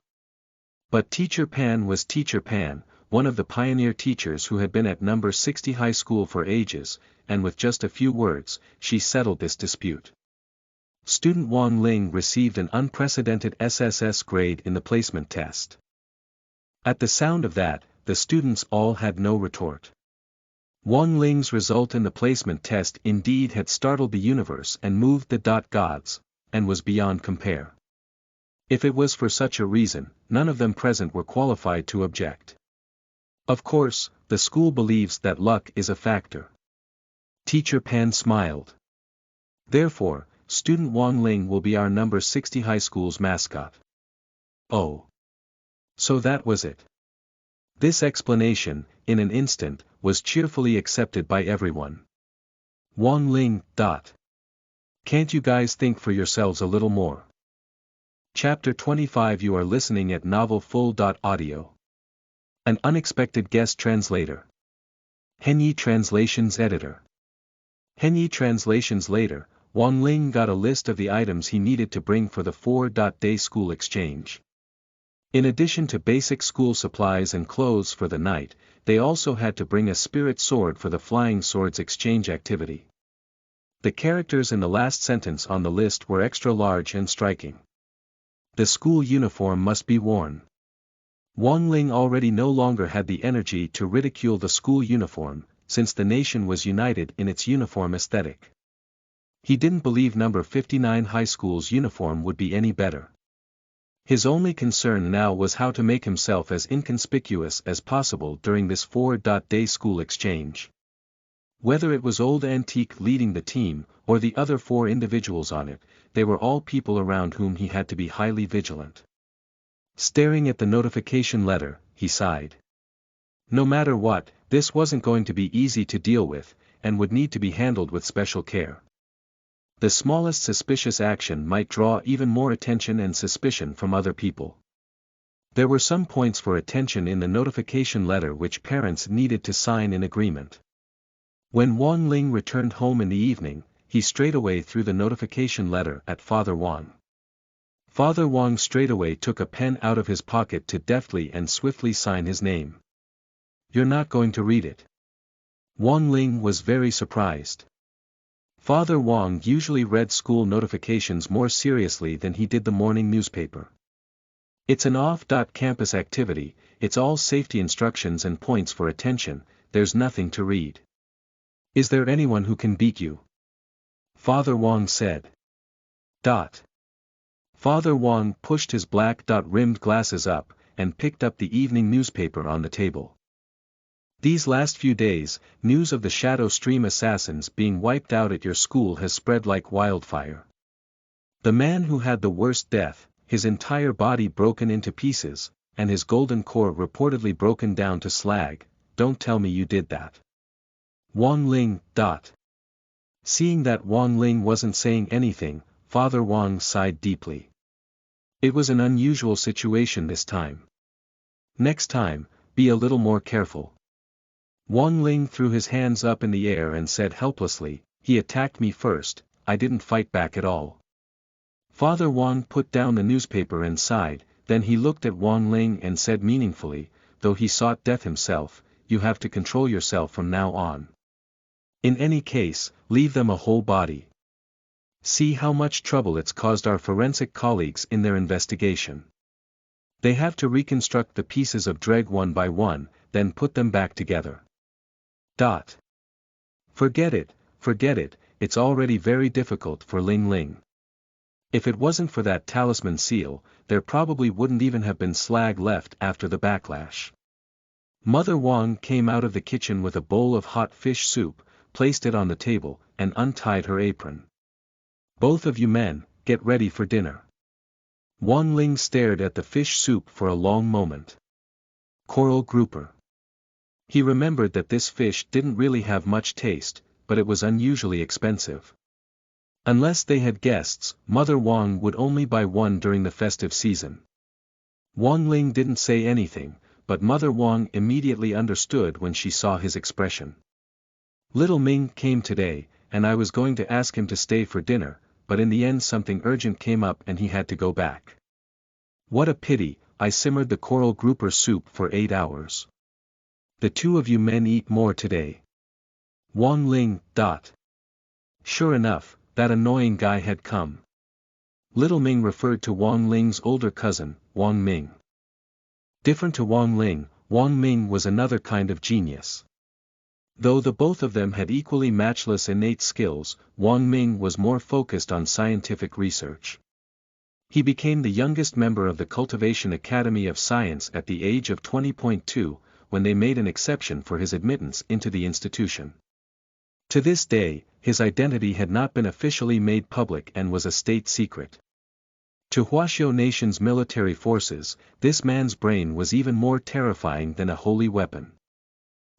But Teacher Pan was Teacher Pan, one of the pioneer teachers who had been at number 60 high school for ages, and with just a few words, she settled this dispute. Student Wang Ling received an unprecedented SSS grade in the placement test. At the sound of that, the students all had no retort. Wang Ling's result in the placement test indeed had startled the universe and moved the gods, and was beyond compare. If it was for such a reason, none of them present were qualified to object. Of course, the school believes that luck is a factor. Teacher Pan smiled. Therefore, student Wang Ling will be our number 60 high school's mascot. Oh. So that was it. This explanation, in an instant, was cheerfully accepted by everyone. Wang Ling. Can't you guys think for yourselves a little more? Chapter 25. You are listening at novelfull.audio. An unexpected guest translator. Henyi Translations Editor. Henyi Translations Later, Wang Ling got a list of the items he needed to bring for the 4-day school exchange. In addition to basic school supplies and clothes for the night, they also had to bring a spirit sword for the flying swords exchange activity. The characters in the last sentence on the list were extra large and striking. The school uniform must be worn. Wang Ling already no longer had the energy to ridicule the school uniform, since the nation was united in its uniform aesthetic. He didn't believe number 59 high school's uniform would be any better. His only concern now was how to make himself as inconspicuous as possible during this 4-day school exchange. Whether it was Old Antique leading the team, or the other 4 individuals on it, they were all people around whom he had to be highly vigilant. Staring at the notification letter, he sighed. No matter what, this wasn't going to be easy to deal with, and would need to be handled with special care. The smallest suspicious action might draw even more attention and suspicion from other people. There were some points for attention in the notification letter which parents needed to sign in agreement. When Wang Ling returned home in the evening, he straightaway threw the notification letter at Father Wang. Father Wang straightaway took a pen out of his pocket to deftly and swiftly sign his name. "You're not going to read it?" Wang Ling was very surprised. Father Wang usually read school notifications more seriously than he did the morning newspaper. "It's an off-campus activity, it's all safety instructions and points for attention, there's nothing to read. Is there anyone who can beat you?" Father Wang said. Father Wang pushed his black-rimmed glasses up, and picked up the evening newspaper on the table. "These last few days, news of the Shadow Stream assassins being wiped out at your school has spread like wildfire. The man who had the worst death, his entire body broken into pieces, and his golden core reportedly broken down to slag, don't tell me you did that." Wang Ling. Seeing that Wang Ling wasn't saying anything, Father Wang sighed deeply. It was an unusual situation this time. Next time, be a little more careful. Wang Ling threw his hands up in the air and said helplessly, "He attacked me first, I didn't fight back at all." Father Wang put down the newspaper and sighed, then he looked at Wang Ling and said meaningfully, "Though he sought death himself, you have to control yourself from now on. In any case, leave them a whole body. See how much trouble it's caused our forensic colleagues in their investigation. They have to reconstruct the pieces of Dreg one by one, then put them back together." Forget it, it's already very difficult for Ling Ling. If it wasn't for that talisman seal, there probably wouldn't even have been slag left after the backlash. Mother Wang came out of the kitchen with a bowl of hot fish soup, placed it on the table, and untied her apron. "Both of you men, get ready for dinner." Wang Ling stared at the fish soup for a long moment. Coral grouper. He remembered that this fish didn't really have much taste, but it was unusually expensive. Unless they had guests, Mother Wang would only buy one during the festive season. Wang Ling didn't say anything, but Mother Wang immediately understood when she saw his expression. "Little Ming came today, and I was going to ask him to stay for dinner, but in the end something urgent came up and he had to go back. What a pity, I simmered the coral grouper soup for 8 hours. The 2 of you men eat more today." Wang Ling. Sure enough, that annoying guy had come. Little Ming referred to Wang Ling's older cousin, Wang Ming. Different to Wang Ling, Wang Ming was another kind of genius. Though the both of them had equally matchless innate skills, Wang Ming was more focused on scientific research. He became the youngest member of the Cultivation Academy of Science at the age of 20.2, when they made an exception for his admittance into the institution. To this day, his identity had not been officially made public and was a state secret. To Huaxiao Nation's military forces, this man's brain was even more terrifying than a holy weapon.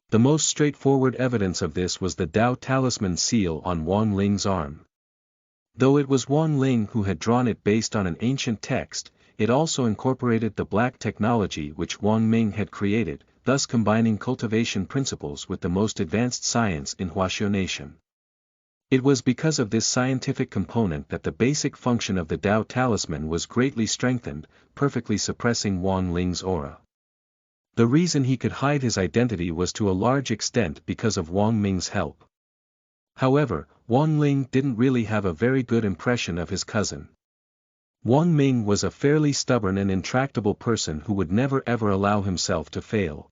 The most straightforward evidence of this was the Dao talisman seal on Wang Ling's arm. Though it was Wang Ling who had drawn it based on an ancient text, it also incorporated the black technology which Wang Ming had created, thus combining cultivation principles with the most advanced science in Huaxiao Nation. It was because of this scientific component that the basic function of the Tao talisman was greatly strengthened, perfectly suppressing Wang Ling's aura. The reason he could hide his identity was to a large extent because of Wang Ming's help. However, Wang Ling didn't really have a very good impression of his cousin. Wang Ming was a fairly stubborn and intractable person who would never ever allow himself to fail.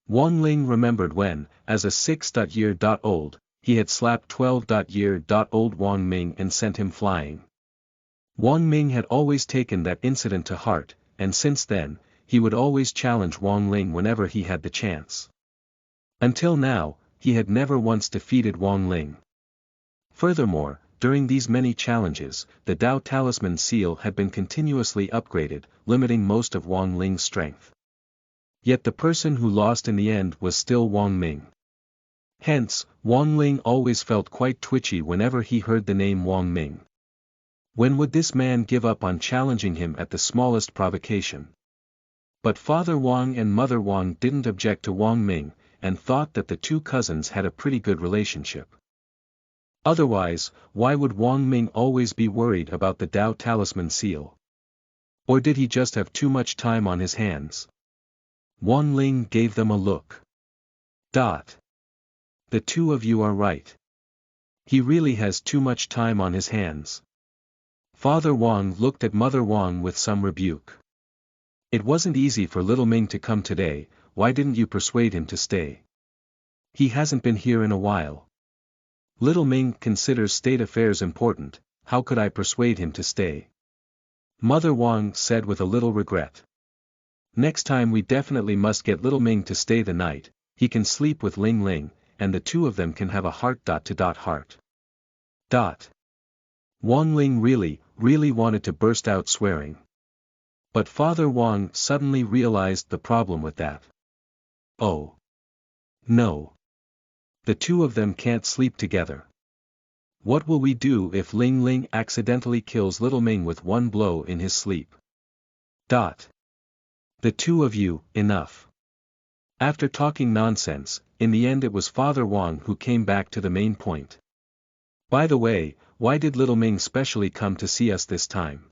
Wang Ling remembered when, as a 6-year-old, he had slapped 12-year-old Wang Ming and sent him flying. Wang Ming had always taken that incident to heart, and since then, he would always challenge Wang Ling whenever he had the chance. Until now, he had never once defeated Wang Ling. Furthermore, during these many challenges, the Tao Talisman seal had been continuously upgraded, limiting most of Wang Ling's strength. Yet the person who lost in the end was still Wang Ming. Hence, Wang Ling always felt quite twitchy whenever he heard the name Wang Ming. When would this man give up on challenging him at the smallest provocation? But Father Wang and Mother Wang didn't object to Wang Ming, and thought that the two cousins had a pretty good relationship. Otherwise, why would Wang Ming always be worried about the Tao Talisman seal? Or did he just have too much time on his hands? Wang Ling gave them a look. The two of you are right. He really has too much time on his hands. Father Wang looked at Mother Wang with some rebuke. It wasn't easy for little Ming to come today, why didn't you persuade him to stay? He hasn't been here in a while. Little Ming considers state affairs important, how could I persuade him to stay? Mother Wang said with a little regret. Next time we definitely must get little Ming to stay the night, he can sleep with Ling Ling, and the two of them can have a heart-to-heart. Wang Ling really wanted to burst out swearing. But Father Wang suddenly realized the problem with that. Oh. No. The two of them can't sleep together. What will we do if Ling Ling accidentally kills little Ming with one blow in his sleep? The two of you, enough. After talking nonsense, in the end it was Father Wang who came back to the main point. By the way, why did little Ming specially come to see us this time?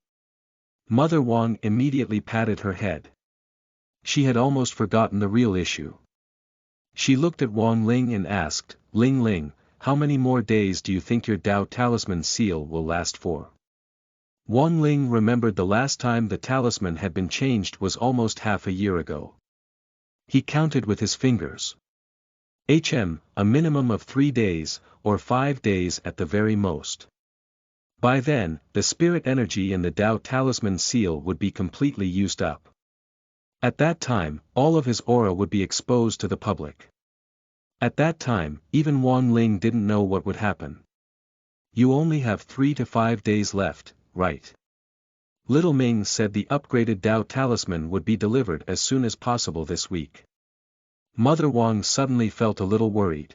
Mother Wang immediately patted her head. She had almost forgotten the real issue. She looked at Wang Ling and asked, Ling Ling, how many more days do you think your Tao Talisman seal will last for? Wang Ling remembered the last time the talisman had been changed was almost half a year ago. He counted with his fingers. A minimum of 3 days, or 5 days at the very most. By then, the spirit energy in the Tao Talisman seal would be completely used up. At that time, all of his aura would be exposed to the public. At that time, even Wang Ling didn't know what would happen. You only have 3 to 5 days left, right? Little Ming said the upgraded Tao Talisman would be delivered as soon as possible this week. Mother Wang suddenly felt a little worried.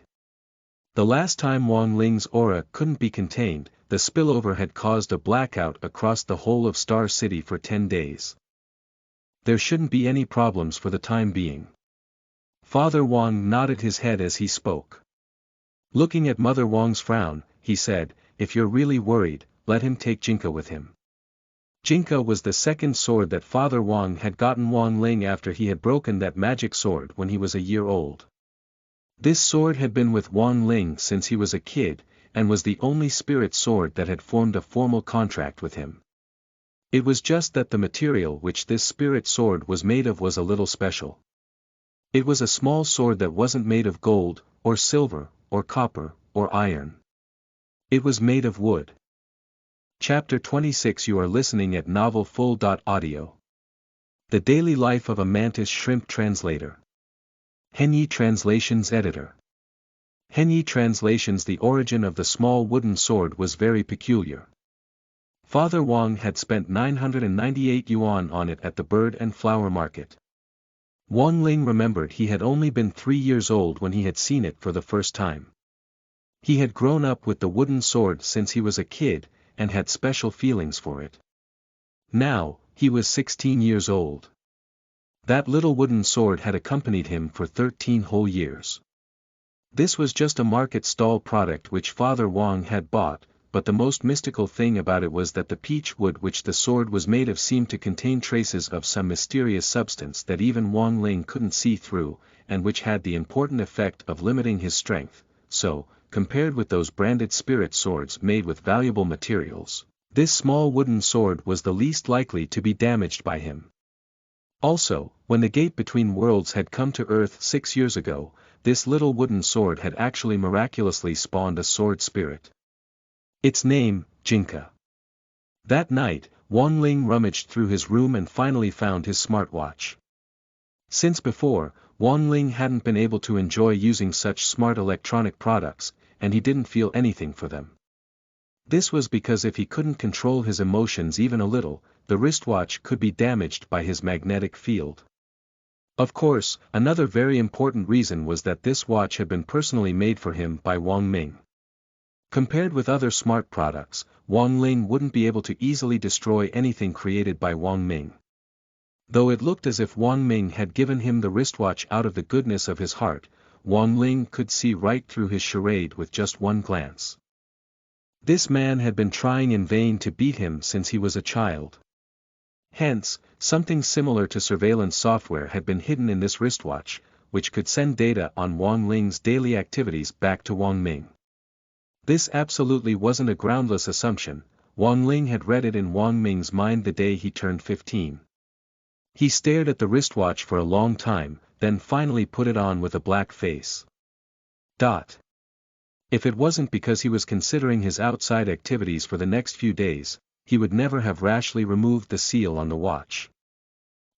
The last time Wang Ling's aura couldn't be contained, the spillover had caused a blackout across the whole of Star City for 10 days. There shouldn't be any problems for the time being. Father Wang nodded his head as he spoke. Looking at Mother Wang's frown, he said, if you're really worried, let him take Jinka with him. Jinka was the second sword that Father Wang had gotten Wang Ling after he had broken that magic sword when he was a year old. This sword had been with Wang Ling since he was a kid, and was the only spirit sword that had formed a formal contract with him. It was just that the material which this spirit sword was made of was a little special. It was a small sword that wasn't made of gold, or silver, or copper, or iron. It was made of wood. Chapter 26. You are listening at novelfull.audio. The Daily Life of a Mantis Shrimp Translator. Henyi Translations Editor. Henyi Translations. The origin of the small wooden sword was very peculiar. Father Wang had spent 998 yuan on it at the bird and flower market. Wang Ling remembered he had only been 3 years old when he had seen it for the first time. He had grown up with the wooden sword since he was a kid, and had special feelings for it. Now, he was 16 years old. That little wooden sword had accompanied him for 13 whole years. This was just a market stall product which Father Wong had bought, but the most mystical thing about it was that the peach wood which the sword was made of seemed to contain traces of some mysterious substance that even Wong Ling couldn't see through, and which had the important effect of limiting his strength. So, compared with those branded spirit swords made with valuable materials, this small wooden sword was the least likely to be damaged by him. Also, when the gate between worlds had come to Earth 6 years ago, this little wooden sword had actually miraculously spawned a sword spirit. Its name, Jinka. That night, Wong Ling rummaged through his room and finally found his smartwatch. Since before, Wong Ling hadn't been able to enjoy using such smart electronic products, and he didn't feel anything for them. This was because if he couldn't control his emotions even a little, the wristwatch could be damaged by his magnetic field. Of course, another very important reason was that this watch had been personally made for him by Wong Ming. Compared with other smart products, Wong Ling wouldn't be able to easily destroy anything created by Wong Ming. Though it looked as if Wong Ming had given him the wristwatch out of the goodness of his heart, Wong Ling could see right through his charade with just one glance. This man had been trying in vain to beat him since he was a child. Hence, something similar to surveillance software had been hidden in this wristwatch, which could send data on Wong Ling's daily activities back to Wong Ming. This absolutely wasn't a groundless assumption. Wong Ling had read it in Wong Ming's mind the day he turned 15. He stared at the wristwatch for a long time, then finally put it on with a black face. If it wasn't because he was considering his outside activities for the next few days, he would never have rashly removed the seal on the watch.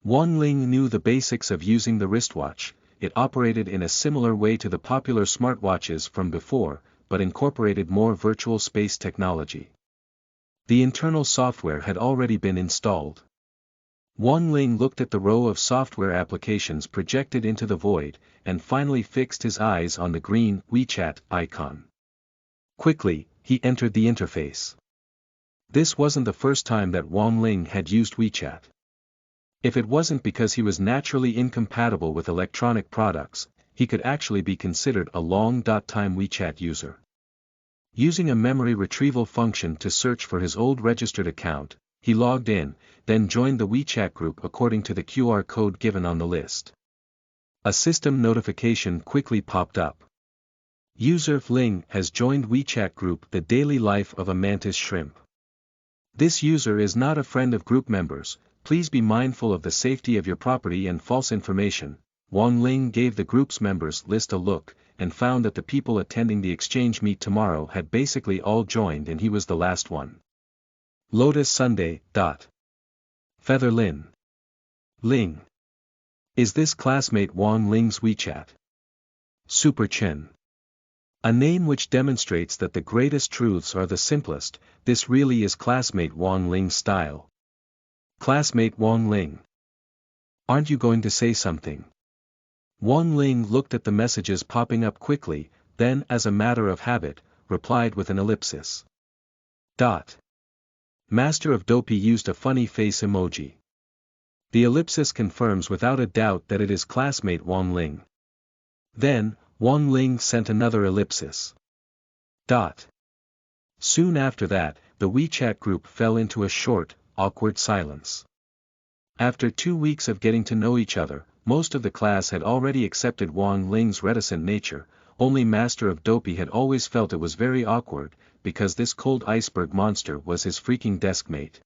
Wong Ling knew the basics of using the wristwatch. It operated in a similar way to the popular smartwatches from before, but incorporated more virtual space technology. The internal software had already been installed. Wong Ling looked at the row of software applications projected into the void, and finally fixed his eyes on the green WeChat icon. Quickly, he entered the interface. This wasn't the first time that Wong Ling had used WeChat. If it wasn't because he was naturally incompatible with electronic products, he could actually be considered a long-time WeChat user. Using a memory retrieval function to search for his old registered account, he logged in, then joined the WeChat group according to the QR code given on the list. A system notification quickly popped up. User Ling has joined WeChat group The Daily Life of a Mantis Shrimp. This user is not a friend of group members. Please be mindful of the safety of your property and false information. Wong Ling gave the group's members list a look, and found that the people attending the exchange meet tomorrow had basically all joined and he was the last one. Lotus Sunday. Feather Lin. Ling. Is this classmate Wong Ling's WeChat? Super Chen. A name which demonstrates that the greatest truths are the simplest. This really is classmate Wong Ling's style. Classmate Wong Ling. Aren't you going to say something? Wong Ling looked at the messages popping up quickly, then as a matter of habit, replied with an ellipsis. Master of Dopey used a funny face emoji. The ellipsis confirms without a doubt that it is classmate Wong Ling. Then, Wong Ling sent another ellipsis. Soon after that, the WeChat group fell into a short, awkward silence. After 2 weeks of getting to know each other, most of the class had already accepted Wong Ling's reticent nature. Only Master of Dopey had always felt it was very awkward, because this cold iceberg monster was his freaking deskmate.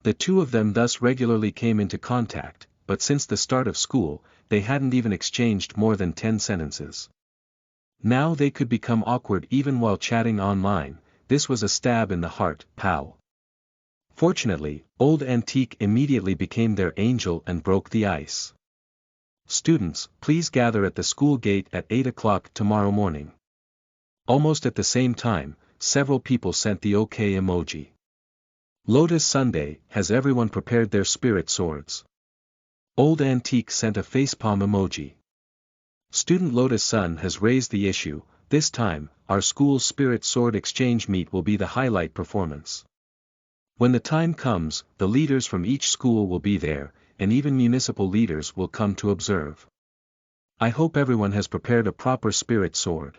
The two of them thus regularly came into contact, but since the start of school, they hadn't even exchanged more than 10 sentences. Now they could become awkward even while chatting online. This was a stab in the heart, pal. Fortunately, Old Antique immediately became their angel and broke the ice. Students, please gather at the school gate at 8 o'clock tomorrow morning. Almost at the same time, several people sent the OK emoji. Lotus Sunday, has everyone prepared their spirit swords? Old Antique sent a facepalm emoji. Student Lotus Sun has raised the issue. This time, our school's spirit sword exchange meet will be the highlight performance. When the time comes, the leaders from each school will be there, and even municipal leaders will come to observe. I hope everyone has prepared a proper spirit sword.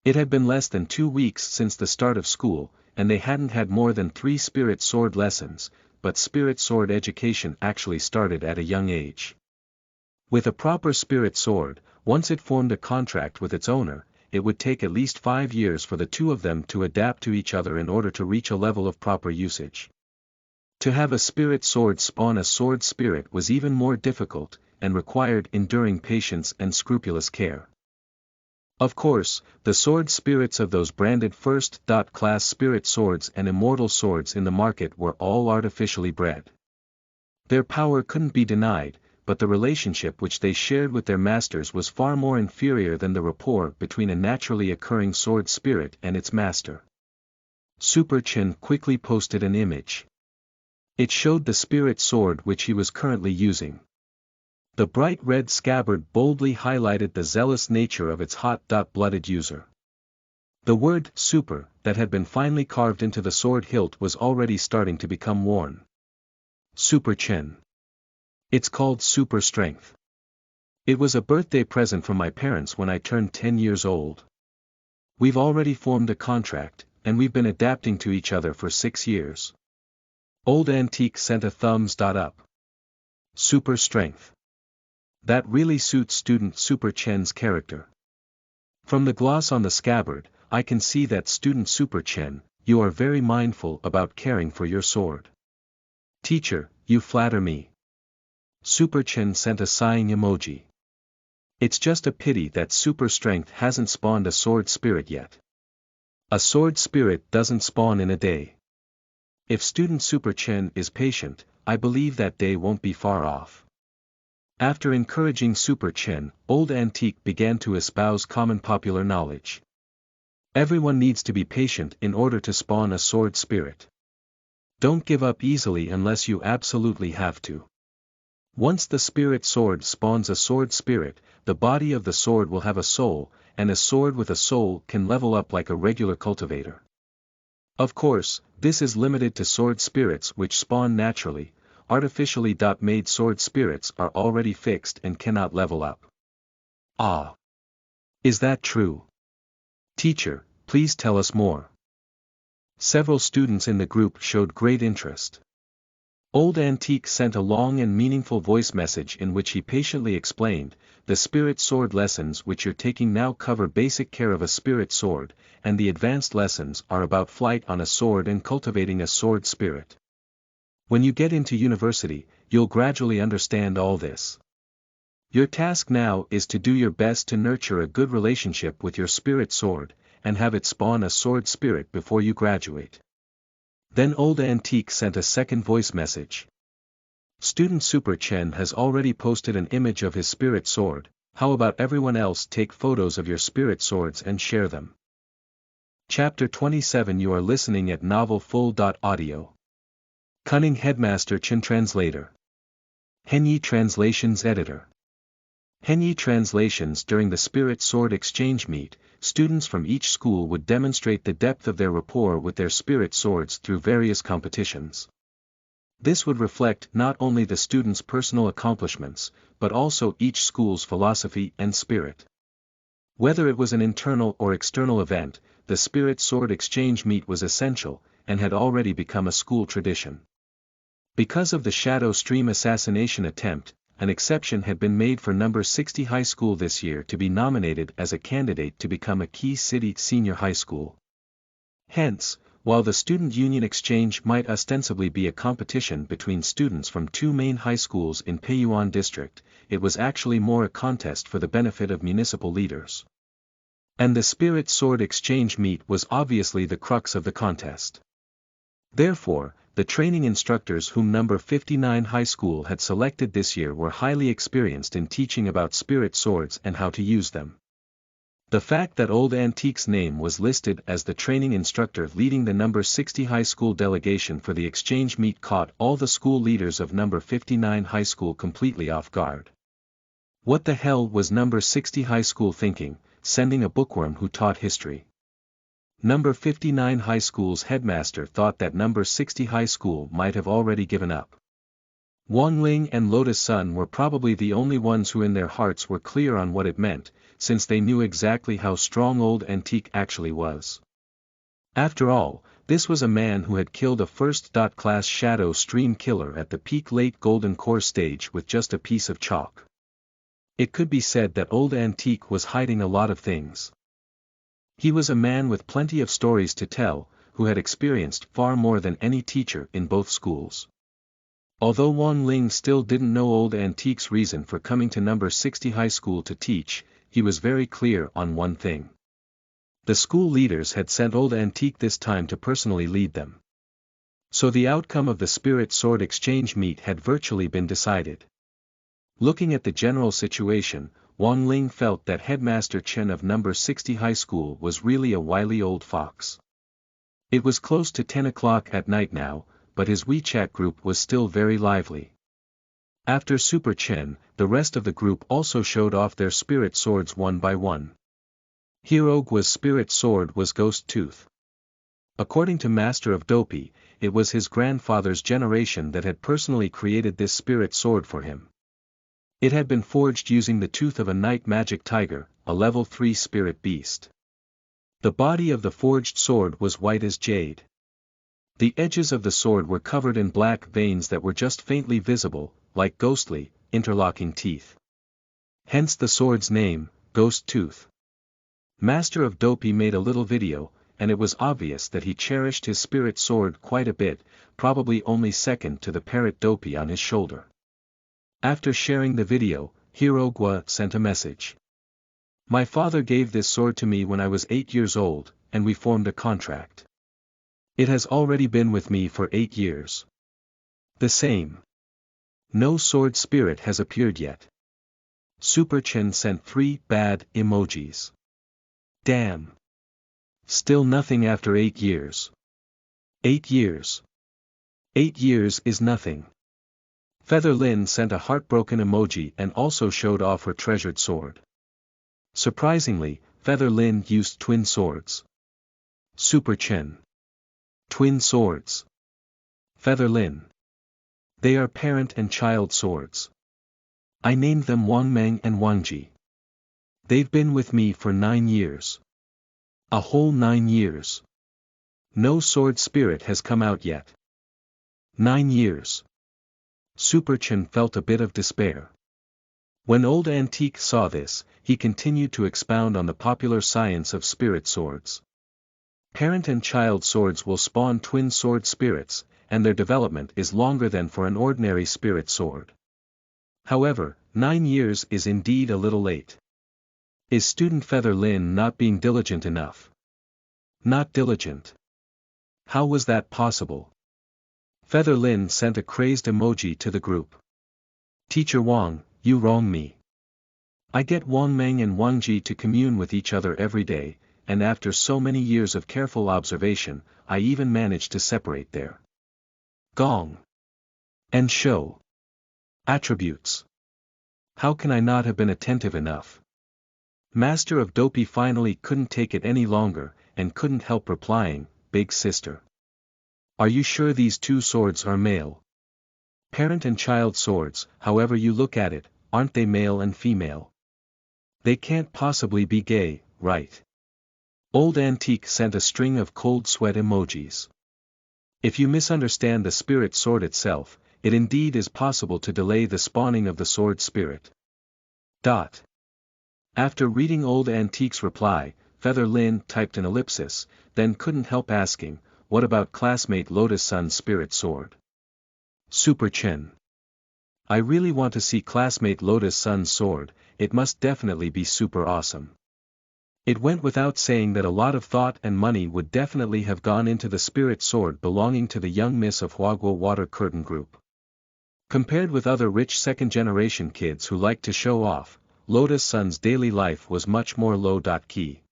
It had been less than 2 weeks since the start of school, and they hadn't had more than 3 spirit sword lessons, but spirit sword education actually started at a young age. With a proper spirit sword, once it formed a contract with its owner, it would take at least 5 years for the two of them to adapt to each other in order to reach a level of proper usage. To have a spirit sword spawn a sword spirit was even more difficult, and required enduring patience and scrupulous care. Of course, the sword spirits of those branded first-class spirit swords and immortal swords in the market were all artificially bred. Their power couldn't be denied, but the relationship which they shared with their masters was far more inferior than the rapport between a naturally occurring sword spirit and its master. Super Chin quickly posted an image. It showed the spirit sword which he was currently using. The bright red scabbard boldly highlighted the zealous nature of its hot-blooded user. The word super that had been finely carved into the sword hilt was already starting to become worn. Super Chin. It's called super strength. It was a birthday present from my parents when I turned 10 years old. We've already formed a contract, and we've been adapting to each other for 6 years. Old Antique sent a thumbs up. Super strength. That really suits student Super Chen's character. From the gloss on the scabbard, I can see that student Super Chen, you are very mindful about caring for your sword. Teacher, you flatter me. Super Chen sent a sighing emoji. It's just a pity that super strength hasn't spawned a sword spirit yet. A sword spirit doesn't spawn in a day. If student Super Chen is patient, I believe that day won't be far off. After encouraging Super Chen, Old Antique began to espouse common popular knowledge. Everyone needs to be patient in order to spawn a sword spirit. Don't give up easily unless you absolutely have to. Once the spirit sword spawns a sword spirit, the body of the sword will have a soul, and a sword with a soul can level up like a regular cultivator. Of course, this is limited to sword spirits which spawn naturally. Artificially made sword spirits are already fixed and cannot level up. Ah! Is that true? Teacher, please tell us more. Several students in the group showed great interest. Old Antique sent a long and meaningful voice message in which he patiently explained, the spirit sword lessons which you're taking now cover basic care of a spirit sword, and the advanced lessons are about flight on a sword and cultivating a sword spirit. When you get into university, you'll gradually understand all this. Your task now is to do your best to nurture a good relationship with your spirit sword, and have it spawn a sword spirit before you graduate. Then Old Antique sent a second voice message. Student Super Chen has already posted an image of his spirit sword, how about everyone else take photos of your spirit swords and share them. Chapter 27 You are listening at novelfull.audio. Cunning Headmaster Chen Translator. Henyi Translations Editor. Henyi Translations. During the Spirit Sword Exchange Meet, students from each school would demonstrate the depth of their rapport with their spirit swords through various competitions. This would reflect not only the students' personal accomplishments, but also each school's philosophy and spirit. Whether it was an internal or external event, the Spirit Sword Exchange Meet was essential, and had already become a school tradition. Because of the Shadow Stream assassination attempt, an exception had been made for number 60 high school this year to be nominated as a candidate to become a Key City senior high school. Hence, while the student union exchange might ostensibly be a competition between students from 2 main high schools in Peiyuan district, it was actually more a contest for the benefit of municipal leaders. And the Spirit Sword Exchange Meet was obviously the crux of the contest. Therefore, the training instructors whom number 59 high school had selected this year were highly experienced in teaching about spirit swords and how to use them. The fact that Old Antique's name was listed as the training instructor leading the number 60 high school delegation for the exchange meet caught all the school leaders of number 59 high school completely off guard. What the hell was number 60 high school thinking, sending a bookworm who taught history? Number 59 high school's headmaster thought that number 60 high school might have already given up. Wang Ling and Lotus Sun were probably the only ones who in their hearts were clear on what it meant, since they knew exactly how strong old Antique actually was. After all, this was a man who had killed a first-class Shadow Stream killer at the peak late Golden Core stage with just a piece of chalk. It could be said that old Antique was hiding a lot of things. He was a man with plenty of stories to tell, who had experienced far more than any teacher in both schools. Although Wang Ling still didn't know old Antique's reason for coming to number 60 high school to teach, he was very clear on one thing. The school leaders had sent old Antique this time to personally lead them. So the outcome of the Spirit Sword exchange meet had virtually been decided. Looking at the general situation, Wang Ling felt that Headmaster Chen of number 60 high school was really a wily old fox. It was close to 10 o'clock at night now, but his WeChat group was still very lively. After Super Chen, the rest of the group also showed off their spirit swords one by one. Hirogua's spirit sword was Ghost Tooth. According to Master of Dopey, it was his grandfather's generation that had personally created this spirit sword for him. It had been forged using the tooth of a night magic tiger, a level 3 spirit beast. The body of the forged sword was white as jade. The edges of the sword were covered in black veins that were just faintly visible, like ghostly, interlocking teeth. Hence the sword's name, Ghost Tooth. Master of Dopey made a little video, and it was obvious that he cherished his spirit sword quite a bit, probably only second to the parrot Dopey on his shoulder. After sharing the video, Hirogua sent a message. My father gave this sword to me when I was 8 years old, and we formed a contract. It has already been with me for 8 years. The same. No sword spirit has appeared yet. Super Chen sent 3 bad emojis. Damn. Still nothing after 8 years. 8 years. 8 years is nothing. Feather Lin sent a heartbroken emoji and also showed off her treasured sword. Surprisingly, Feather Lin used twin swords. Super Chen. Twin swords. Feather Lin. They are parent and child swords. I named them Wang Meng and Wang Ji. They've been with me for 9 years. A whole 9 years. No sword spirit has come out yet. 9 years. Super Chen felt a bit of despair. When old Antique saw this, he continued to expound on the popular science of spirit swords. Parent and child swords will spawn twin sword spirits, and their development is longer than for an ordinary spirit sword. However, 9 years is indeed a little late. Is student Feather Lin not being diligent enough? Not diligent. How was that possible? Feather Lin sent a crazed emoji to the group. Teacher Wang, you wrong me. I get Wang Meng and Wang Ji to commune with each other every day, and after so many years of careful observation, I even managed to separate their gong and show attributes. How can I not have been attentive enough? Master of Dopey finally couldn't take it any longer, and couldn't help replying, Big sister. Are you sure these 2 swords are male? Parent and child swords, however you look at it, aren't they male and female? They can't possibly be gay, right? Old Antique sent a string of cold sweat emojis. If you misunderstand the spirit sword itself, it indeed is possible to delay the spawning of the sword spirit. After reading old Antique's reply, Feather Lin typed an ellipsis, then couldn't help asking, what about classmate Lotus Sun's spirit sword? Super Chen. I really want to see classmate Lotus Sun's sword, it must definitely be super awesome. It went without saying that a lot of thought and money would definitely have gone into the spirit sword belonging to the young miss of Huagua Water Curtain Group. Compared with other rich second-generation kids who like to show off, Lotus Sun's daily life was much more low-key.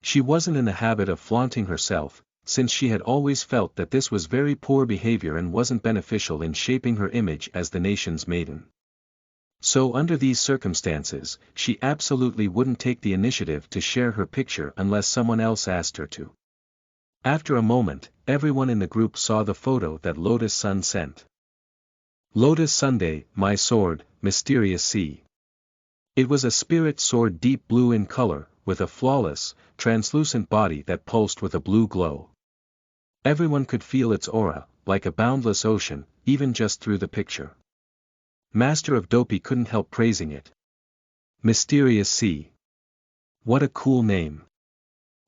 She wasn't in the habit of flaunting herself, since she had always felt that this was very poor behavior and wasn't beneficial in shaping her image as the nation's maiden. So under these circumstances, she absolutely wouldn't take the initiative to share her picture unless someone else asked her to. After a moment, everyone in the group saw the photo that Lotus Sun sent. Lotus Sunday, my sword, mysterious sea. It was a spirit sword deep blue in color, with a flawless, translucent body that pulsed with a blue glow. Everyone could feel its aura, like a boundless ocean, even just through the picture. Master of Dopey couldn't help praising it. Mysterious Sea. What a cool name.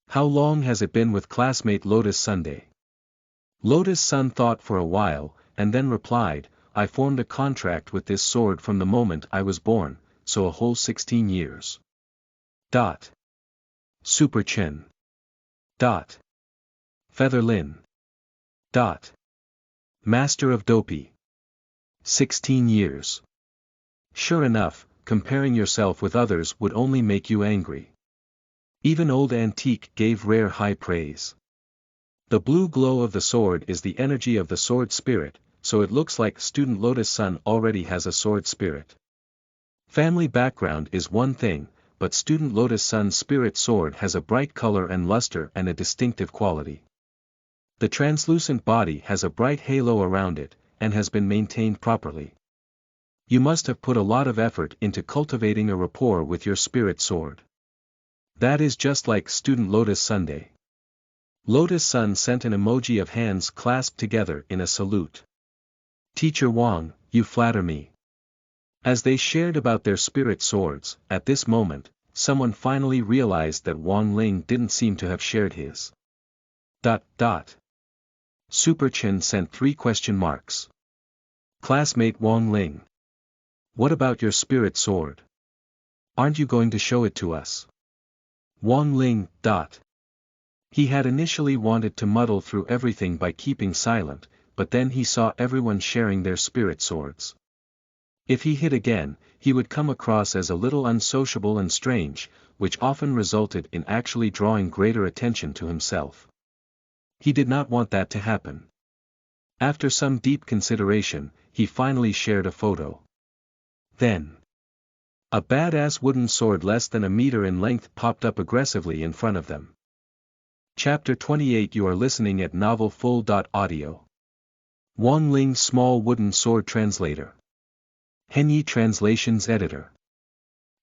How long has it been with classmate Lotus Sunday? Lotus Sun thought for a while, and then replied, I formed a contract with this sword from the moment I was born, so a whole 16 years. Dot. Super Chin. Dot. Featherlin. Dot. Master of Dopey. 16 years. Sure enough, comparing yourself with others would only make you angry. Even old Antique gave Rare high praise. The blue glow of the sword is the energy of the sword spirit, so it looks like student Lotus Sun already has a sword spirit. Family background is one thing, but student Lotus Sun's spirit sword has a bright color and luster and a distinctive quality. The translucent body has a bright halo around it, and has been maintained properly. You must have put a lot of effort into cultivating a rapport with your spirit sword. That is just like student Lotus Sunday. Lotus Sun sent an emoji of hands clasped together in a salute. Teacher Wang, you flatter me. As they shared about their spirit swords, at this moment, someone finally realized that Wang Ling didn't seem to have shared his. Super Chin sent 3 question marks. Classmate Wang Ling. What about your spirit sword? Aren't you going to show it to us? Wang Ling. He had initially wanted to muddle through everything by keeping silent, but then he saw everyone sharing their spirit swords. If he hid again, he would come across as a little unsociable and strange, which often resulted in actually drawing greater attention to himself. He did not want that to happen. After some deep consideration, he finally shared a photo. Then, a badass wooden sword less than a meter in length popped up aggressively in front of them. Chapter 28. You are listening at novelfull.audio. Wang Ling Small Wooden Sword Translator. Henyi Translations Editor.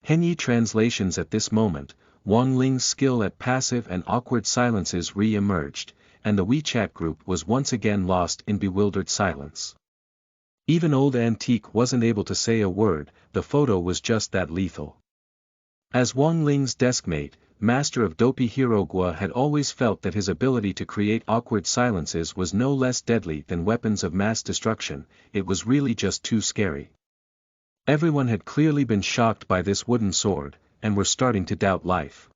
Henyi Translations. At this moment, Wang Ling's skill at passive and awkward silences re-emerged, and the WeChat group was once again lost in bewildered silence. Even old Antique wasn't able to say a word, the photo was just that lethal. As Wang Ling's deskmate, Master of Dopey Hirogwa had always felt that his ability to create awkward silences was no less deadly than weapons of mass destruction, it was really just too scary. Everyone had clearly been shocked by this wooden sword, and were starting to doubt life.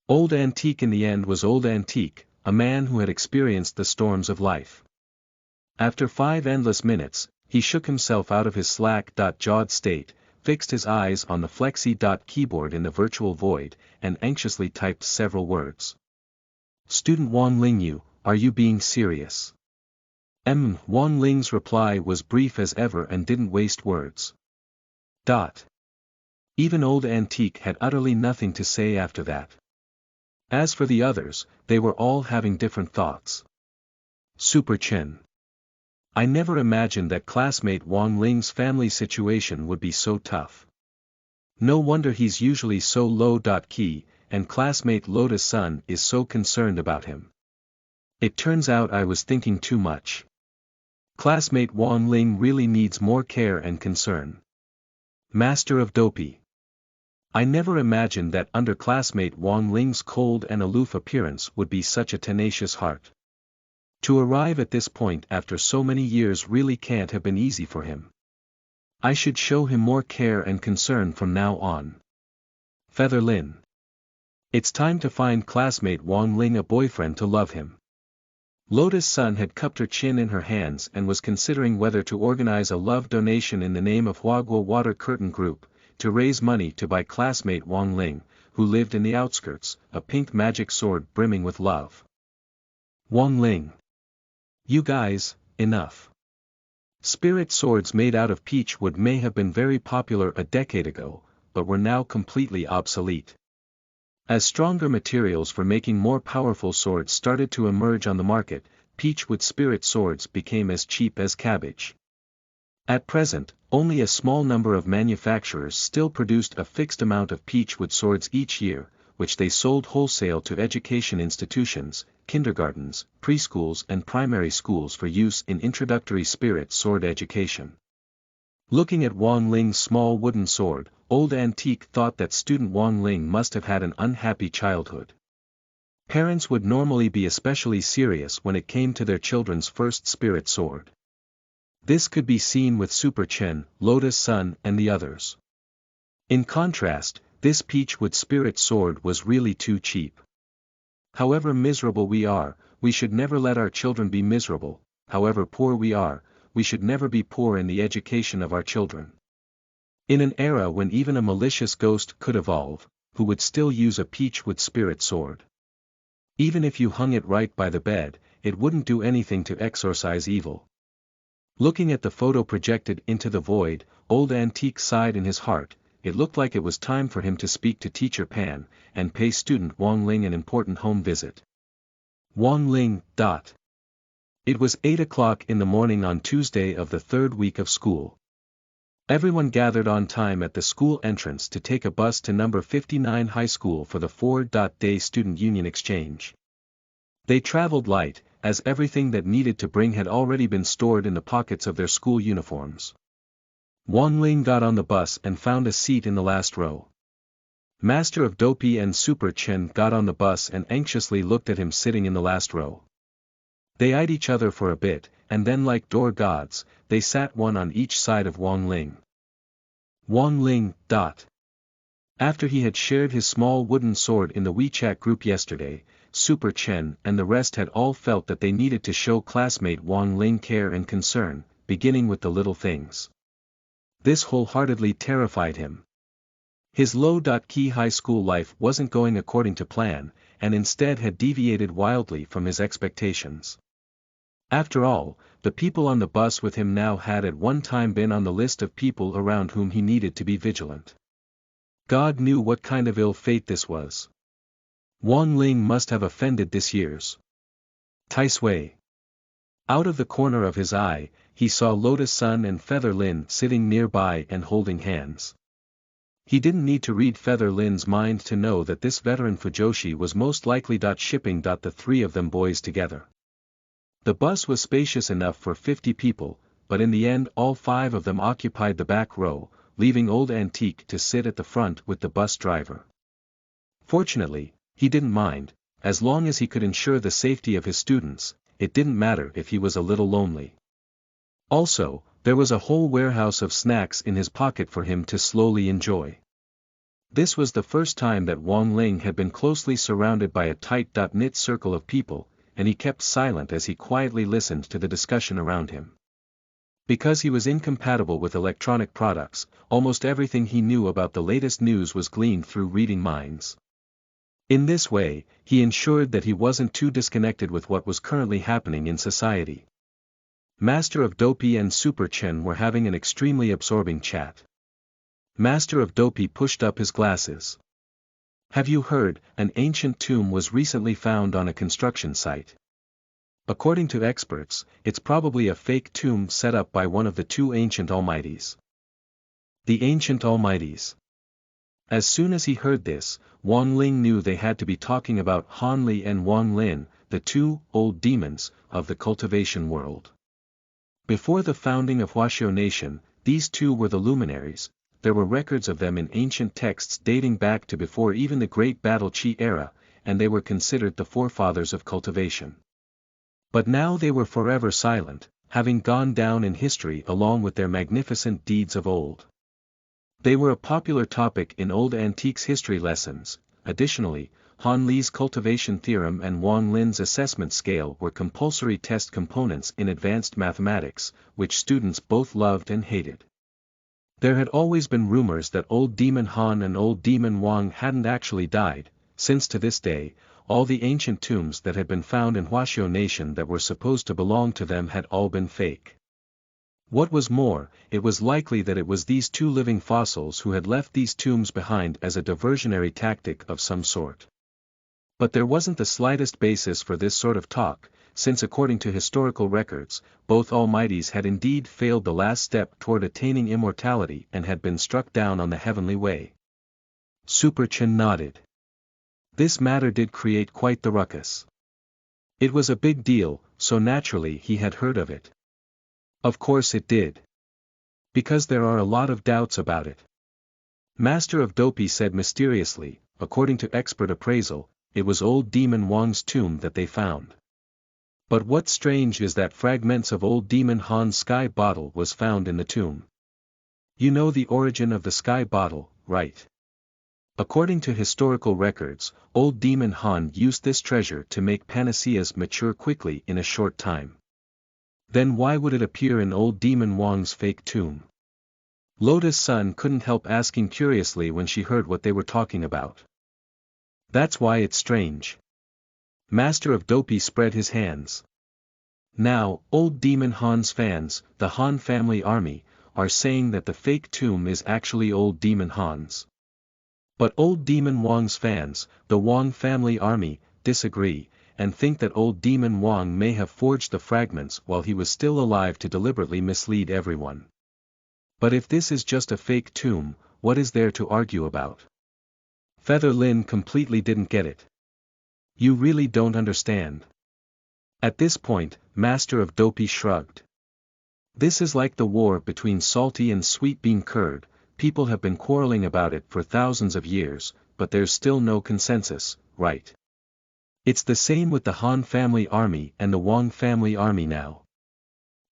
Old Antique in the end was Old Antique, a man who had experienced the storms of life. After 5 endless minutes, he shook himself out of his slack-jawed state, fixed his eyes on the flexi-keyboard in the virtual void, and anxiously typed several words. Student Wang Ling, are you being serious? Wang Ling's reply was brief as ever and didn't waste words. Even old Antique had utterly nothing to say after that. As for the others, they were all having different thoughts. Super Chin. I never imagined that classmate Wang Ling's family situation would be so tough. No wonder he's usually so low-key, and classmate Lotus Sun is so concerned about him. It turns out I was thinking too much. Classmate Wang Ling really needs more care and concern. Master of Dopey. I never imagined that underclassmate Wang Ling's cold and aloof appearance would be such a tenacious heart. To arrive at this point after so many years really can't have been easy for him. I should show him more care and concern from now on. Featherlin. It's time to find classmate Wang Ling a boyfriend to love him. Lotus Sun had cupped her chin in her hands and was considering whether to organize a love donation in the name of Huagua Water Curtain Group, to raise money to buy classmate Wang Ling, who lived in the outskirts, a pink magic sword brimming with love. Wang Ling. You guys, enough. Spirit swords made out of peach wood may have been very popular a decade ago, but were now completely obsolete. As stronger materials for making more powerful swords started to emerge on the market, peach wood spirit swords became as cheap as cabbage. At present, only a small number of manufacturers still produced a fixed amount of peachwood swords each year, which they sold wholesale to education institutions, kindergartens, preschools and primary schools for use in introductory spirit sword education. Looking at Wang Ling's small wooden sword, Old Antique thought that student Wang Ling must have had an unhappy childhood. Parents would normally be especially serious when it came to their children's first spirit sword. This could be seen with Super Chen, Lotus Sun and the others. In contrast, this peachwood spirit sword was really too cheap. However miserable we are, we should never let our children be miserable. However poor we are, we should never be poor in the education of our children. In an era when even a malicious ghost could evolve, who would still use a peachwood spirit sword? Even if you hung it right by the bed, it wouldn't do anything to exorcise evil. Looking at the photo projected into the void, Old Antique sighed in his heart. It looked like it was time for him to speak to Teacher Pan, and pay student Wang Ling an important home visit. Wang Ling. It was 8 o'clock in the morning on Tuesday of the third week of school. Everyone gathered on time at the school entrance to take a bus to number 59 High School for the 4-day Student Union Exchange. They traveled light, as everything that needed to bring had already been stored in the pockets of their school uniforms. Wang Ling got on the bus and found a seat in the last row. Master of Dopey and Super Chen got on the bus and anxiously looked at him sitting in the last row. They eyed each other for a bit, and then like door gods, they sat one on each side of Wang Ling. Wang Ling. After he had shared his small wooden sword in the WeChat group yesterday, Super Chen and the rest had all felt that they needed to show classmate Wang Ling care and concern, beginning with the little things. This wholeheartedly terrified him. His low-key high school life wasn't going according to plan, and instead had deviated wildly from his expectations. After all, the people on the bus with him now had at one time been on the list of people around whom he needed to be vigilant. God knew what kind of ill fate this was. Wang Ling must have offended this year's Tai Sui. Out of the corner of his eye, he saw Lotus Sun and Feather Lin sitting nearby and holding hands. He didn't need to read Feather Lin's mind to know that this veteran Fujoshi was most likely shipping the three of them boys together. The bus was spacious enough for 50 people, but in the end all 5 of them occupied the back row, leaving Old Antique to sit at the front with the bus driver. Fortunately, he didn't mind, as long as he could ensure the safety of his students. It didn't matter if he was a little lonely. Also, there was a whole warehouse of snacks in his pocket for him to slowly enjoy. This was the first time that Wang Ling had been closely surrounded by a tight-knit circle of people, and he kept silent as he quietly listened to the discussion around him. Because he was incompatible with electronic products, almost everything he knew about the latest news was gleaned through reading minds. In this way, he ensured that he wasn't too disconnected with what was currently happening in society. Master of Dopey and Super Chen were having an extremely absorbing chat. Master of Dopey pushed up his glasses. Have you heard, an ancient tomb was recently found on a construction site? According to experts, it's probably a fake tomb set up by one of the 2 ancient almighties. The ancient almighties. As soon as he heard this, Wang Ling knew they had to be talking about Han Li and Wang Lin, the 2 old demons of the cultivation world. Before the founding of Huaxiao Nation, these 2 were the luminaries. There were records of them in ancient texts dating back to before even the Great Battle Qi era, and they were considered the forefathers of cultivation. But now they were forever silent, having gone down in history along with their magnificent deeds of old. They were a popular topic in Old Antique's history lessons. Additionally, Han Li's cultivation theorem and Wang Lin's assessment scale were compulsory test components in advanced mathematics, which students both loved and hated. There had always been rumors that Old Demon Han and Old Demon Wang hadn't actually died, since to this day, all the ancient tombs that had been found in Huaxiao Nation that were supposed to belong to them had all been fake. What was more, it was likely that it was these 2 living fossils who had left these tombs behind as a diversionary tactic of some sort. But there wasn't the slightest basis for this sort of talk, since according to historical records, both Almighties had indeed failed the last step toward attaining immortality and had been struck down on the heavenly way. Superchin nodded. This matter did create quite the ruckus. It was a big deal, so naturally he had heard of it. Of course it did. Because there are a lot of doubts about it. Master of Dopey said mysteriously, according to expert appraisal, it was old Demon Wang's tomb that they found. But what's strange is that fragments of old Demon Han's sky bottle was found in the tomb. You know the origin of the sky bottle, right? According to historical records, old Demon Han used this treasure to make panaceas mature quickly in a short time. Then why would it appear in old Demon Wang's fake tomb? Lotus Sun couldn't help asking curiously when she heard what they were talking about. That's why it's strange. Master of Dopey spread his hands. Now, old Demon Han's fans, the Han family army, are saying that the fake tomb is actually old Demon Han's. But old Demon Wang's fans, the Wang family army, disagree, and think that old Demon Wang may have forged the fragments while he was still alive to deliberately mislead everyone. But if this is just a fake tomb, what is there to argue about? Feather Lin completely didn't get it. You really don't understand. At this point, Master of Dopey shrugged. This is like the war between salty and sweet bean curd. People have been quarreling about it for thousands of years, but there's still no consensus, right? It's the same with the Han family army and the Wang family army now.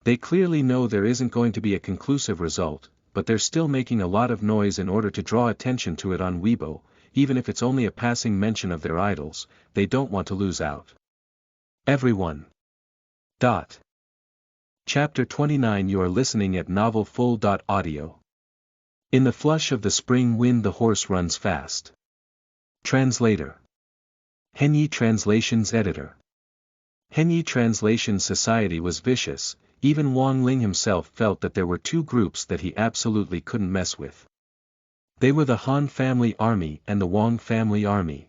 They clearly know there isn't going to be a conclusive result, but they're still making a lot of noise in order to draw attention to it on Weibo, even if it's only a passing mention of their idols. They don't want to lose out. Everyone. Chapter 29. You are listening at novelfull.audio. In the flush of the spring wind the horse runs fast. Translator. Henyi Translations Editor. Henyi Translation Society was vicious. Even Wang Ling himself felt that there were two groups that he absolutely couldn't mess with. They were the Han family army and the Wang family army.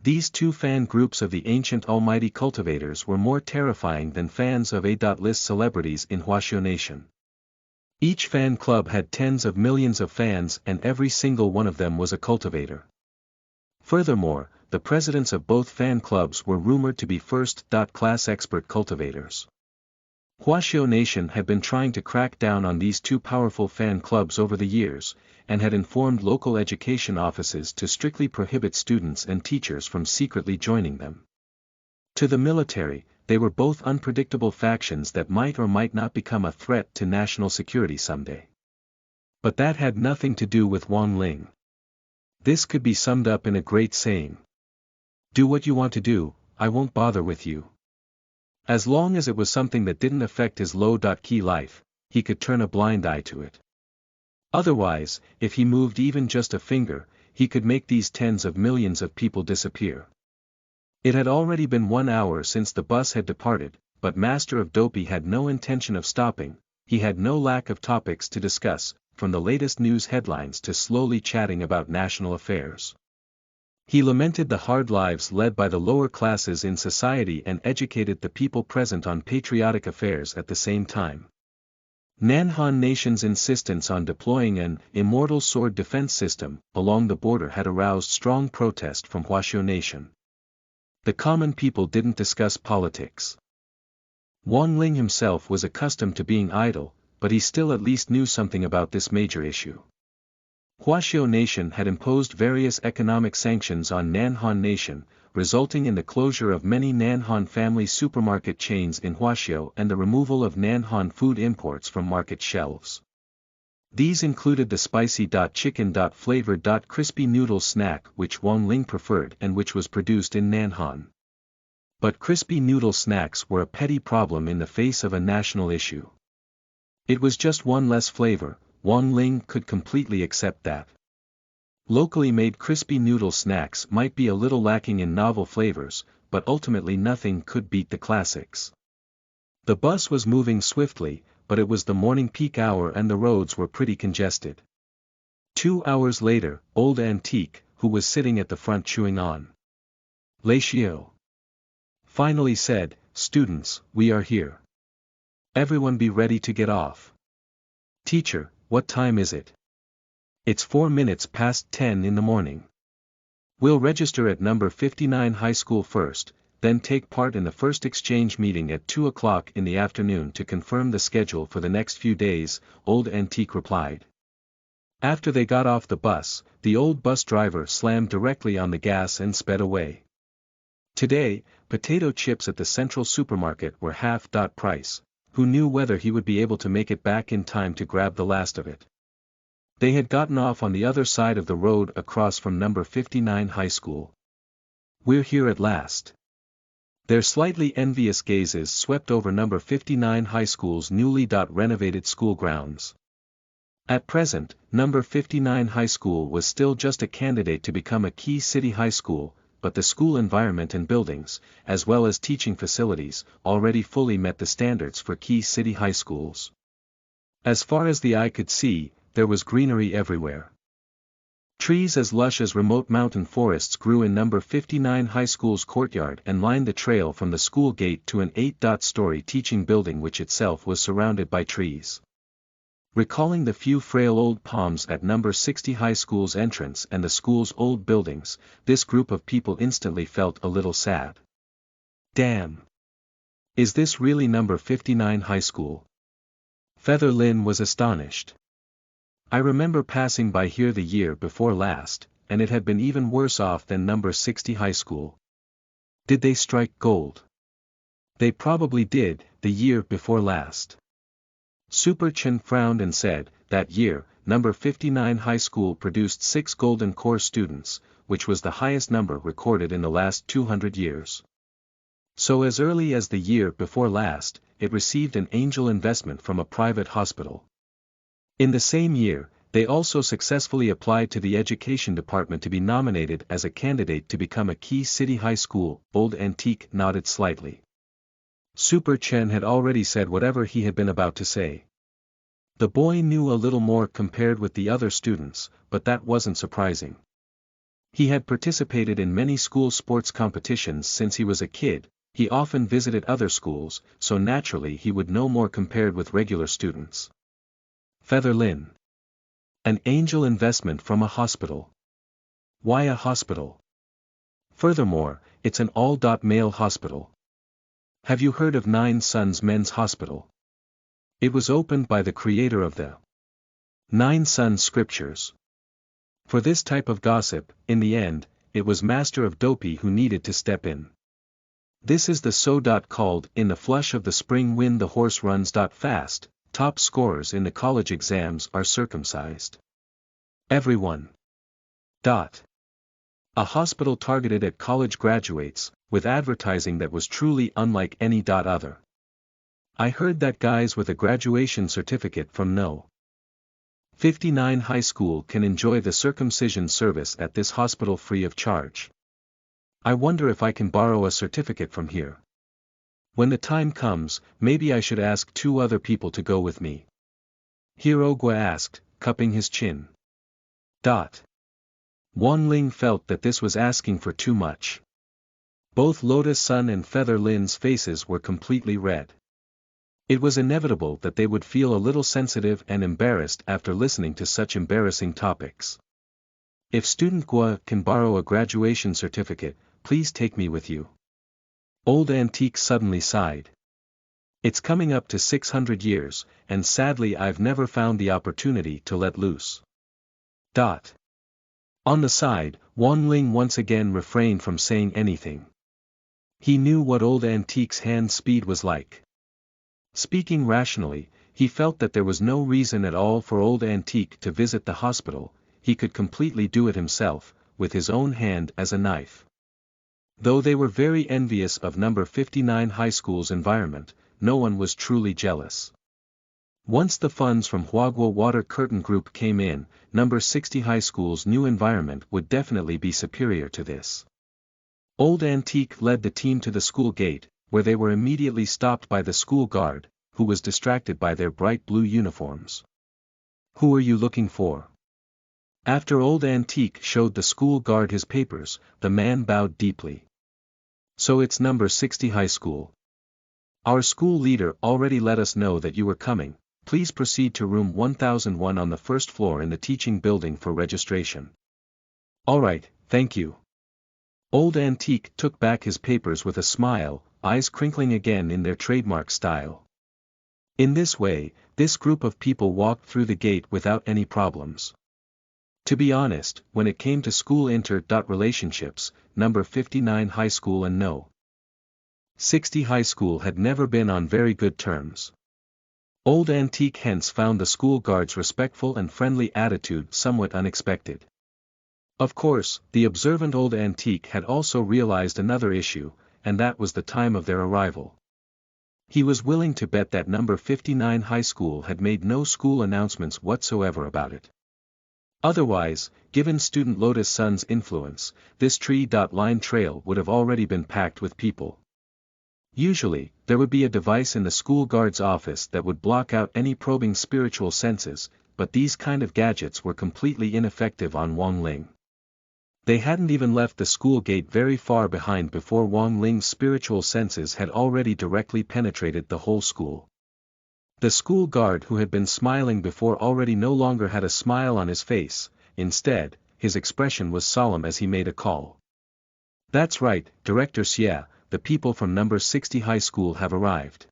These two fan groups of the ancient almighty cultivators were more terrifying than fans of A.list celebrities in Huaxiao Nation. Each fan club had tens of millions of fans and every single one of them was a cultivator. Furthermore, the presidents of both fan clubs were rumored to be first-class expert cultivators. Huaxiao Nation had been trying to crack down on these two powerful fan clubs over the years, and had informed local education offices to strictly prohibit students and teachers from secretly joining them. To the military, they were both unpredictable factions that might or might not become a threat to national security someday. But that had nothing to do with Wang Ling. This could be summed up in a great saying. Do what you want to do, I won't bother with you. As long as it was something that didn't affect his low-key life, he could turn a blind eye to it. Otherwise, if he moved even just a finger, he could make these tens of millions of people disappear. It had already been 1 hour since the bus had departed, but Master of Dopey had no intention of stopping. He had no lack of topics to discuss, from the latest news headlines to slowly chatting about national affairs. He lamented the hard lives led by the lower classes in society and educated the people present on patriotic affairs at the same time. Nanhan Nation's insistence on deploying an immortal sword defense system along the border had aroused strong protest from Huaxiao Nation. The common people didn't discuss politics. Wang Ling himself was accustomed to being idle, but he still at least knew something about this major issue. Huaxiao Nation had imposed various economic sanctions on Nanhan Nation, resulting in the closure of many Nanhan family supermarket chains in Huaxiao and the removal of Nanhan food imports from market shelves. These included the spicy-chicken-flavored crispy noodle snack which Wang Ling preferred and which was produced in Nanhan. But crispy noodle snacks were a petty problem in the face of a national issue. It was just one less flavor. Wang Ling could completely accept that. Locally made crispy noodle snacks might be a little lacking in novel flavors, but ultimately nothing could beat the classics. The bus was moving swiftly, but it was the morning peak hour and the roads were pretty congested. 2 hours later, old Antique, who was sitting at the front chewing on Lei Xiao, finally said, students, we are here. Everyone be ready to get off. Teacher, what time is it? It's 4 minutes past 10 in the morning. We'll register at number 59 high school first, then take part in the first exchange meeting at 2 o'clock in the afternoon to confirm the schedule for the next few days, Old Antique replied. After they got off the bus, the old bus driver slammed directly on the gas and sped away. Today, potato chips at the central supermarket were half price. Who knew whether he would be able to make it back in time to grab the last of it? They had gotten off on the other side of the road across from number 59 high school. We're here at last. Their slightly envious gazes swept over number 59 high school's newly renovated school grounds. At present, number 59 high school was still just a candidate to become a key city high school, but the school environment and buildings, as well as teaching facilities, already fully met the standards for key city high schools. As far as the eye could see, there was greenery everywhere. Trees as lush as remote mountain forests grew in number 59 high school's courtyard and lined the trail from the school gate to an 8-story teaching building which itself was surrounded by trees. Recalling the few frail old palms at number 60 high school's entrance and the school's old buildings, this group of people instantly felt a little sad. Damn! Is this really number 59 high school? Feather Lynn was astonished. I remember passing by here the year before last, and it had been even worse off than number 60 high school. Did they strike gold? They probably did, the year before last. Super Chen frowned and said, that year, number 59 high school produced 6 Golden Core students, which was the highest number recorded in the last 200 years. So as early as the year before last, it received an angel investment from a private hospital. In the same year, they also successfully applied to the education department to be nominated as a candidate to become a key city high school. Old Antique nodded slightly. Super Chen had already said whatever he had been about to say. The boy knew a little more compared with the other students, but that wasn't surprising. He had participated in many school sports competitions since he was a kid, he often visited other schools, so naturally he would know more compared with regular students. Feather Lynn. An angel investment from a hospital. Why a hospital? Furthermore, it's an all-male hospital. Have you heard of Nine Sons Men's Hospital? It was opened by the creator of the Nine Sons Scriptures. For this type of gossip, in the end, it was Master of Dopey who needed to step in. This is the called in the flush of the spring wind the horse runs fast, top scorers in the college exams are circumcised. Everyone. A hospital targeted at college graduates, with advertising that was truly unlike any other. I heard that guys with a graduation certificate from No. 59 high school can enjoy the circumcision service at this hospital free of charge. I wonder if I can borrow a certificate from here. When the time comes, maybe I should ask 2 other people to go with me. Hirogwa asked, cupping his chin. Wan Ling felt that this was asking for too much. Both Lotus Sun and Feather Lin's faces were completely red. It was inevitable that they would feel a little sensitive and embarrassed after listening to such embarrassing topics. If Student Gua can borrow a graduation certificate, please take me with you. Old Antique suddenly sighed. It's coming up to 600 years, and sadly I've never found the opportunity to let loose. On the side, Wan Ling once again refrained from saying anything. He knew what Old Antique's hand speed was like. Speaking rationally, he felt that there was no reason at all for Old Antique to visit the hospital, he could completely do it himself, with his own hand as a knife. Though they were very envious of number 59 high school's environment, no one was truly jealous. Once the funds from Huagua Water Curtain Group came in, number 60 high school's new environment would definitely be superior to this. Old Antique led the team to the school gate, where they were immediately stopped by the school guard, who was distracted by their bright blue uniforms. Who are you looking for? After Old Antique showed the school guard his papers, the man bowed deeply. So it's number 60 high school. Our school leader already let us know that you were coming. Please proceed to room 1001 on the first floor in the teaching building for registration. Alright, thank you. Old Antique took back his papers with a smile, eyes crinkling again in their trademark style. In this way, this group of people walked through the gate without any problems. To be honest, when it came to school relationships, number 59 high school and no. 60 high school had never been on very good terms. Old Antique hence found the school guard's respectful and friendly attitude somewhat unexpected. Of course, the observant Old Antique had also realized another issue, and that was the time of their arrival. He was willing to bet that number 59 high school had made no school announcements whatsoever about it. Otherwise, given student Lotus Sun's influence, this tree-line trail would have already been packed with people. Usually, there would be a device in the school guard's office that would block out any probing spiritual senses, but these kind of gadgets were completely ineffective on Wang Ling. They hadn't even left the school gate very far behind before Wang Ling's spiritual senses had already directly penetrated the whole school. The school guard who had been smiling before already no longer had a smile on his face. Instead, his expression was solemn as he made a call. That's right, Director Xie, the people from number 60 high school have arrived.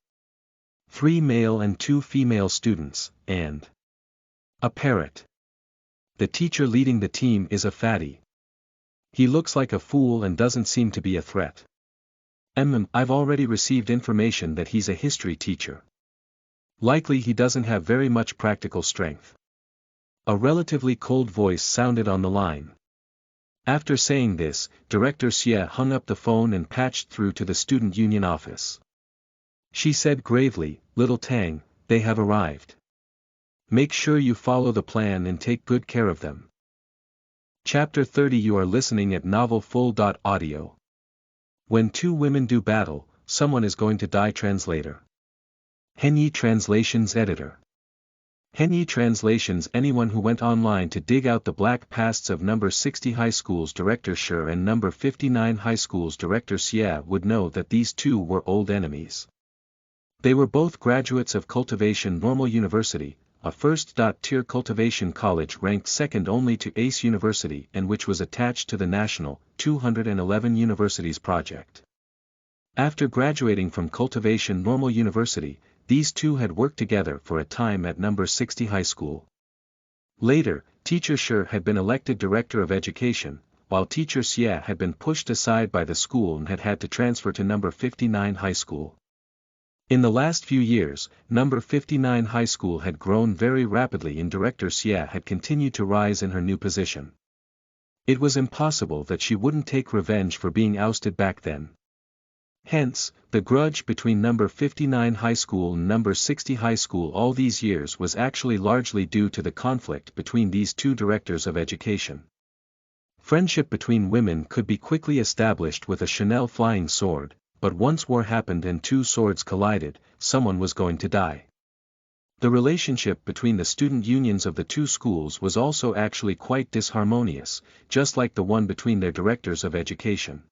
3 male and 2 female students, and a parrot. The teacher leading the team is a fatty. He looks like a fool and doesn't seem to be a threat. I've already received information that he's a history teacher. Likely he doesn't have very much practical strength. A relatively cold voice sounded on the line. After saying this, Director Xie hung up the phone and patched through to the student union office. She said gravely, "Little Tang, they have arrived. Make sure you follow the plan and take good care of them." Chapter 30. You are listening at novelfull.audio. When two women do battle, someone is going to die. Translator. Henyi Translations Editor. Henyi Translations. Anyone who went online to dig out the black pasts of number 60 high school's Director Shi and number 59 high school's Director Xie would know that these two were old enemies. They were both graduates of Cultivation Normal University, a first-tier cultivation college ranked second only to ACE University and which was attached to the National 211 Universities project. After graduating from Cultivation Normal University, these two had worked together for a time at number 60 high school. Later, Teacher Shi had been elected Director of Education, while Teacher Xie had been pushed aside by the school and had had to transfer to number 59 high school. In the last few years, number 59 high school had grown very rapidly and Director Xie had continued to rise in her new position. It was impossible that she wouldn't take revenge for being ousted back then. Hence, the grudge between number 59 high school and number 60 high school all these years was actually largely due to the conflict between these two directors of education. Friendship between women could be quickly established with a Chanel flying sword, but once war happened and two swords collided, someone was going to die. The relationship between the student unions of the two schools was also actually quite disharmonious, just like the one between their directors of education.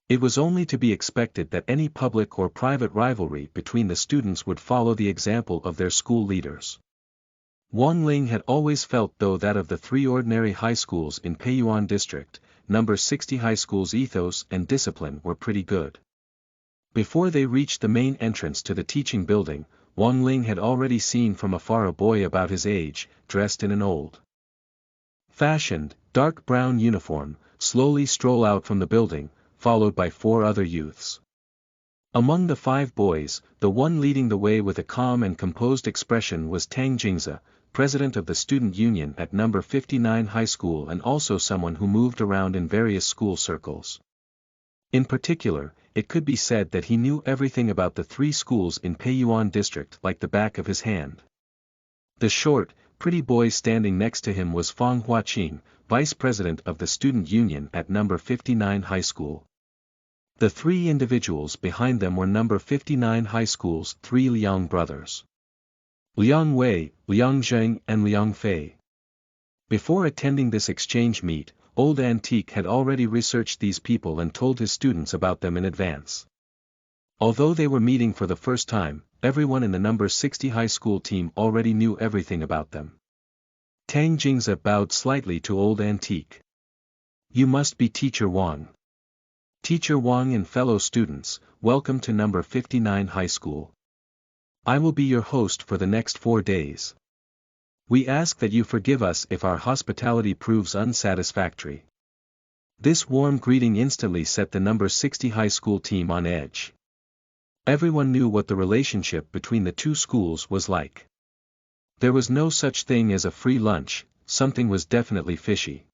It was only to be expected that any public or private rivalry between the students would follow the example of their school leaders. Wang Ling had always felt though that of the three ordinary high schools in Peiyuan district, number 60 high school's ethos and discipline were pretty good. Before they reached the main entrance to the teaching building, Wang Ling had already seen from afar a boy about his age, dressed in an old-fashioned, dark brown uniform, slowly stroll out from the building, followed by 4 other youths. Among the 5 boys, the one leading the way with a calm and composed expression was Tang Jingze, president of the student union at number 59 high school and also someone who moved around in various school circles. In particular, it could be said that he knew everything about the 3 schools in Peiyuan district like the back of his hand. The short, pretty boy standing next to him was Fang Huaqing, vice president of the student union at number 59 high school. The 3 individuals behind them were number 59 high school's 3 Liang brothers. Liang Wei, Liang Zheng and Liang Fei. Before attending this exchange meet, Old Antique had already researched these people and told his students about them in advance. Although they were meeting for the first time, everyone in the number 60 high school team already knew everything about them. Tang Jingze bowed slightly to Old Antique. You must be Teacher Wang. Teacher Wang and fellow students, welcome to number 59 high school. I will be your host for the next 4 days. We ask that you forgive us if our hospitality proves unsatisfactory. This warm greeting instantly set the number 60 high school team on edge. Everyone knew what the relationship between the two schools was like. There was no such thing as a free lunch, something was definitely fishy.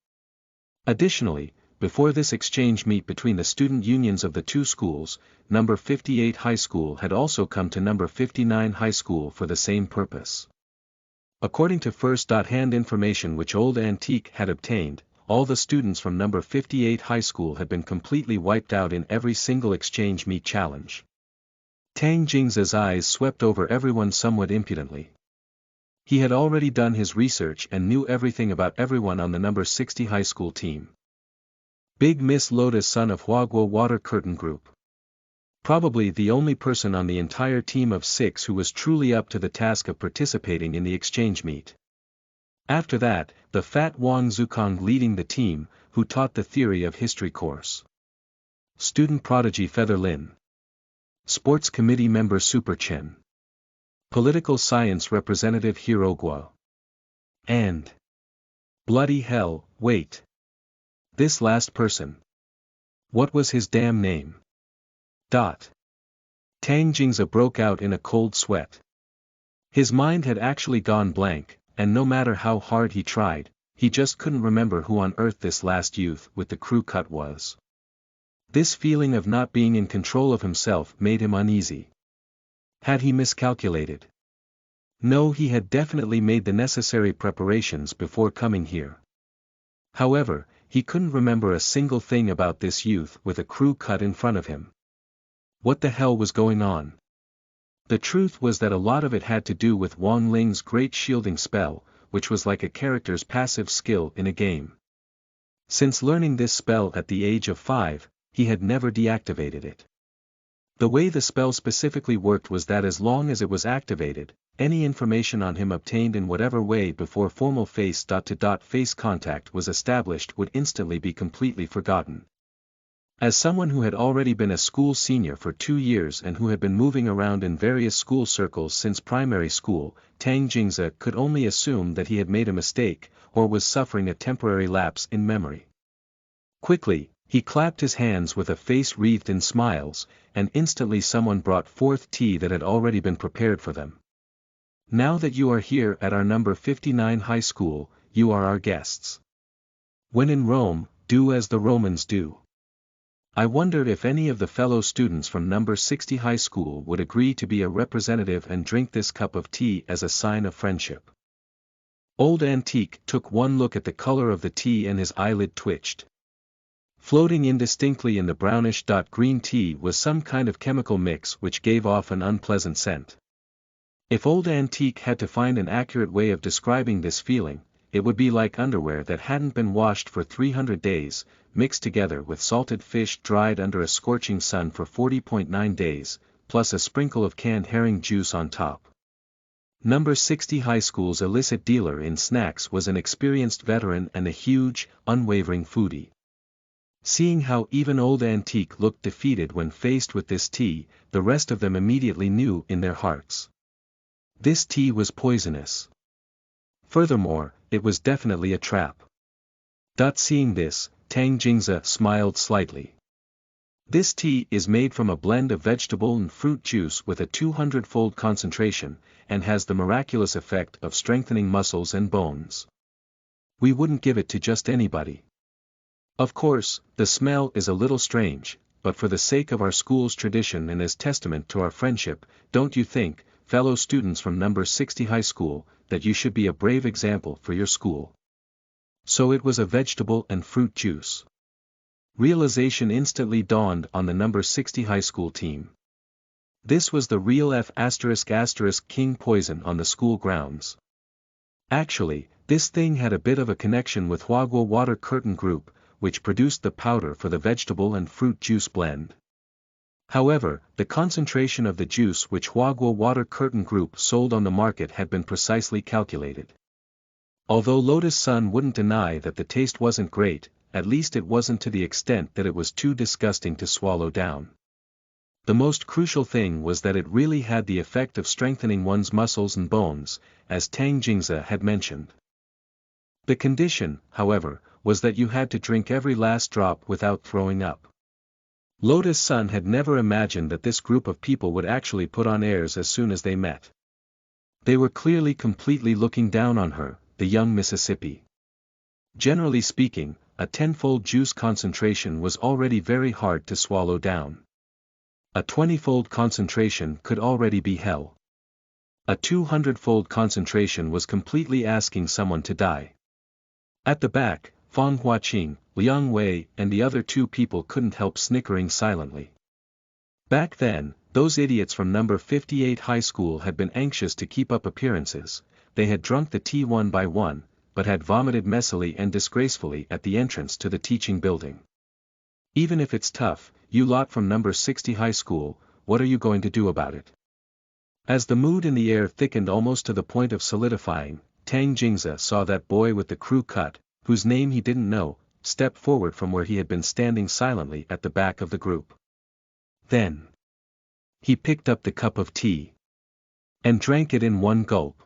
Additionally, before this exchange meet between the student unions of the two schools, number 58 high school had also come to number 59 high school for the same purpose. According to first-hand information which Old Antique had obtained, all the students from number 58 high school had been completely wiped out in every single exchange meet challenge. Tang Jingze's eyes swept over everyone somewhat impudently. He had already done his research and knew everything about everyone on the number 60 high school team. Big Miss Lotus, son of Huaguo Water Curtain Group. Probably the only person on the entire team of 6 who was truly up to the task of participating in the exchange meet. After that, the fat Wang Zukong leading the team, who taught the theory of history course. Student prodigy Feather Lin. Sports committee member Super Chen. Political science representative Hero Guo. And... bloody hell, wait. This last person. What was his damn name? Tang Jingze broke out in a cold sweat. His mind had actually gone blank, and no matter how hard he tried, he just couldn't remember who on earth this last youth with the crew cut was. This feeling of not being in control of himself made him uneasy. Had he miscalculated? No, he had definitely made the necessary preparations before coming here. However, he couldn't remember a single thing about this youth with a crew cut in front of him. What the hell was going on? The truth was that a lot of it had to do with Wang Ling's great shielding spell, which was like a character's passive skill in a game. Since learning this spell at the age of 5, he had never deactivated it. The way the spell specifically worked was that as long as it was activated, any information on him obtained in whatever way before formal face-to-face contact was established would instantly be completely forgotten. As someone who had already been a school senior for 2 years and who had been moving around in various school circles since primary school, Tang Jingze could only assume that he had made a mistake, or was suffering a temporary lapse in memory. Quickly, he clapped his hands with a face wreathed in smiles, and instantly someone brought forth tea that had already been prepared for them. Now that you are here at our number 59 high school, you are our guests. When in Rome, do as the Romans do. I wondered if any of the fellow students from number 60 high school would agree to be a representative and drink this cup of tea as a sign of friendship. Old Antique took one look at the color of the tea and his eyelid twitched. Floating indistinctly in the brownish-green tea was some kind of chemical mix which gave off an unpleasant scent. If Old Antique had to find an accurate way of describing this feeling, it would be like underwear that hadn't been washed for 300 days, mixed together with salted fish dried under a scorching sun for 40.9 days, plus a sprinkle of canned herring juice on top. Number 60 high school's illicit dealer in snacks was an experienced veteran and a huge, unwavering foodie. Seeing how even Old Antique looked defeated when faced with this tea, the rest of them immediately knew in their hearts. This tea was poisonous. Furthermore, it was definitely a trap. Seeing this, Tang Jingze smiled slightly. This tea is made from a blend of vegetable and fruit juice with a 200-fold concentration, and has the miraculous effect of strengthening muscles and bones. We wouldn't give it to just anybody. Of course, the smell is a little strange, but for the sake of our school's tradition and as testament to our friendship, don't you think, fellow students from number 60 high school, that you should be a brave example for your school? So it was a vegetable and fruit juice. Realization instantly dawned on the number 60 high school team. This was the real F***King poison on the school grounds. Actually, this thing had a bit of a connection with Huaguo Water Curtain Group, which produced the powder for the vegetable and fruit juice blend. However, the concentration of the juice which Huagua Water Curtain Group sold on the market had been precisely calculated. Although Lotus Sun wouldn't deny that the taste wasn't great, at least it wasn't to the extent that it was too disgusting to swallow down. The most crucial thing was that it really had the effect of strengthening one's muscles and bones, as Tang Jingze had mentioned. The condition, however, was that you had to drink every last drop without throwing up. Lotus Sun had never imagined that this group of people would actually put on airs as soon as they met. They were clearly completely looking down on her, the young Mississippi. Generally speaking, a 10-fold juice concentration was already very hard to swallow down. A 20-fold concentration could already be hell. A 200-fold concentration was completely asking someone to die. At the back, Fang Huaqing, Liang Wei and the other two people couldn't help snickering silently. Back then, those idiots from number 58 high school had been anxious to keep up appearances. They had drunk the tea one by one, but had vomited messily and disgracefully at the entrance to the teaching building. Even if it's tough, you lot from number 60 high school, what are you going to do about it? As the mood in the air thickened almost to the point of solidifying, Tang Jingze saw that boy with the crew cut, whose name he didn't know, step forward from where he had been standing silently at the back of the group. Then he picked up the cup of tea and drank it in one gulp.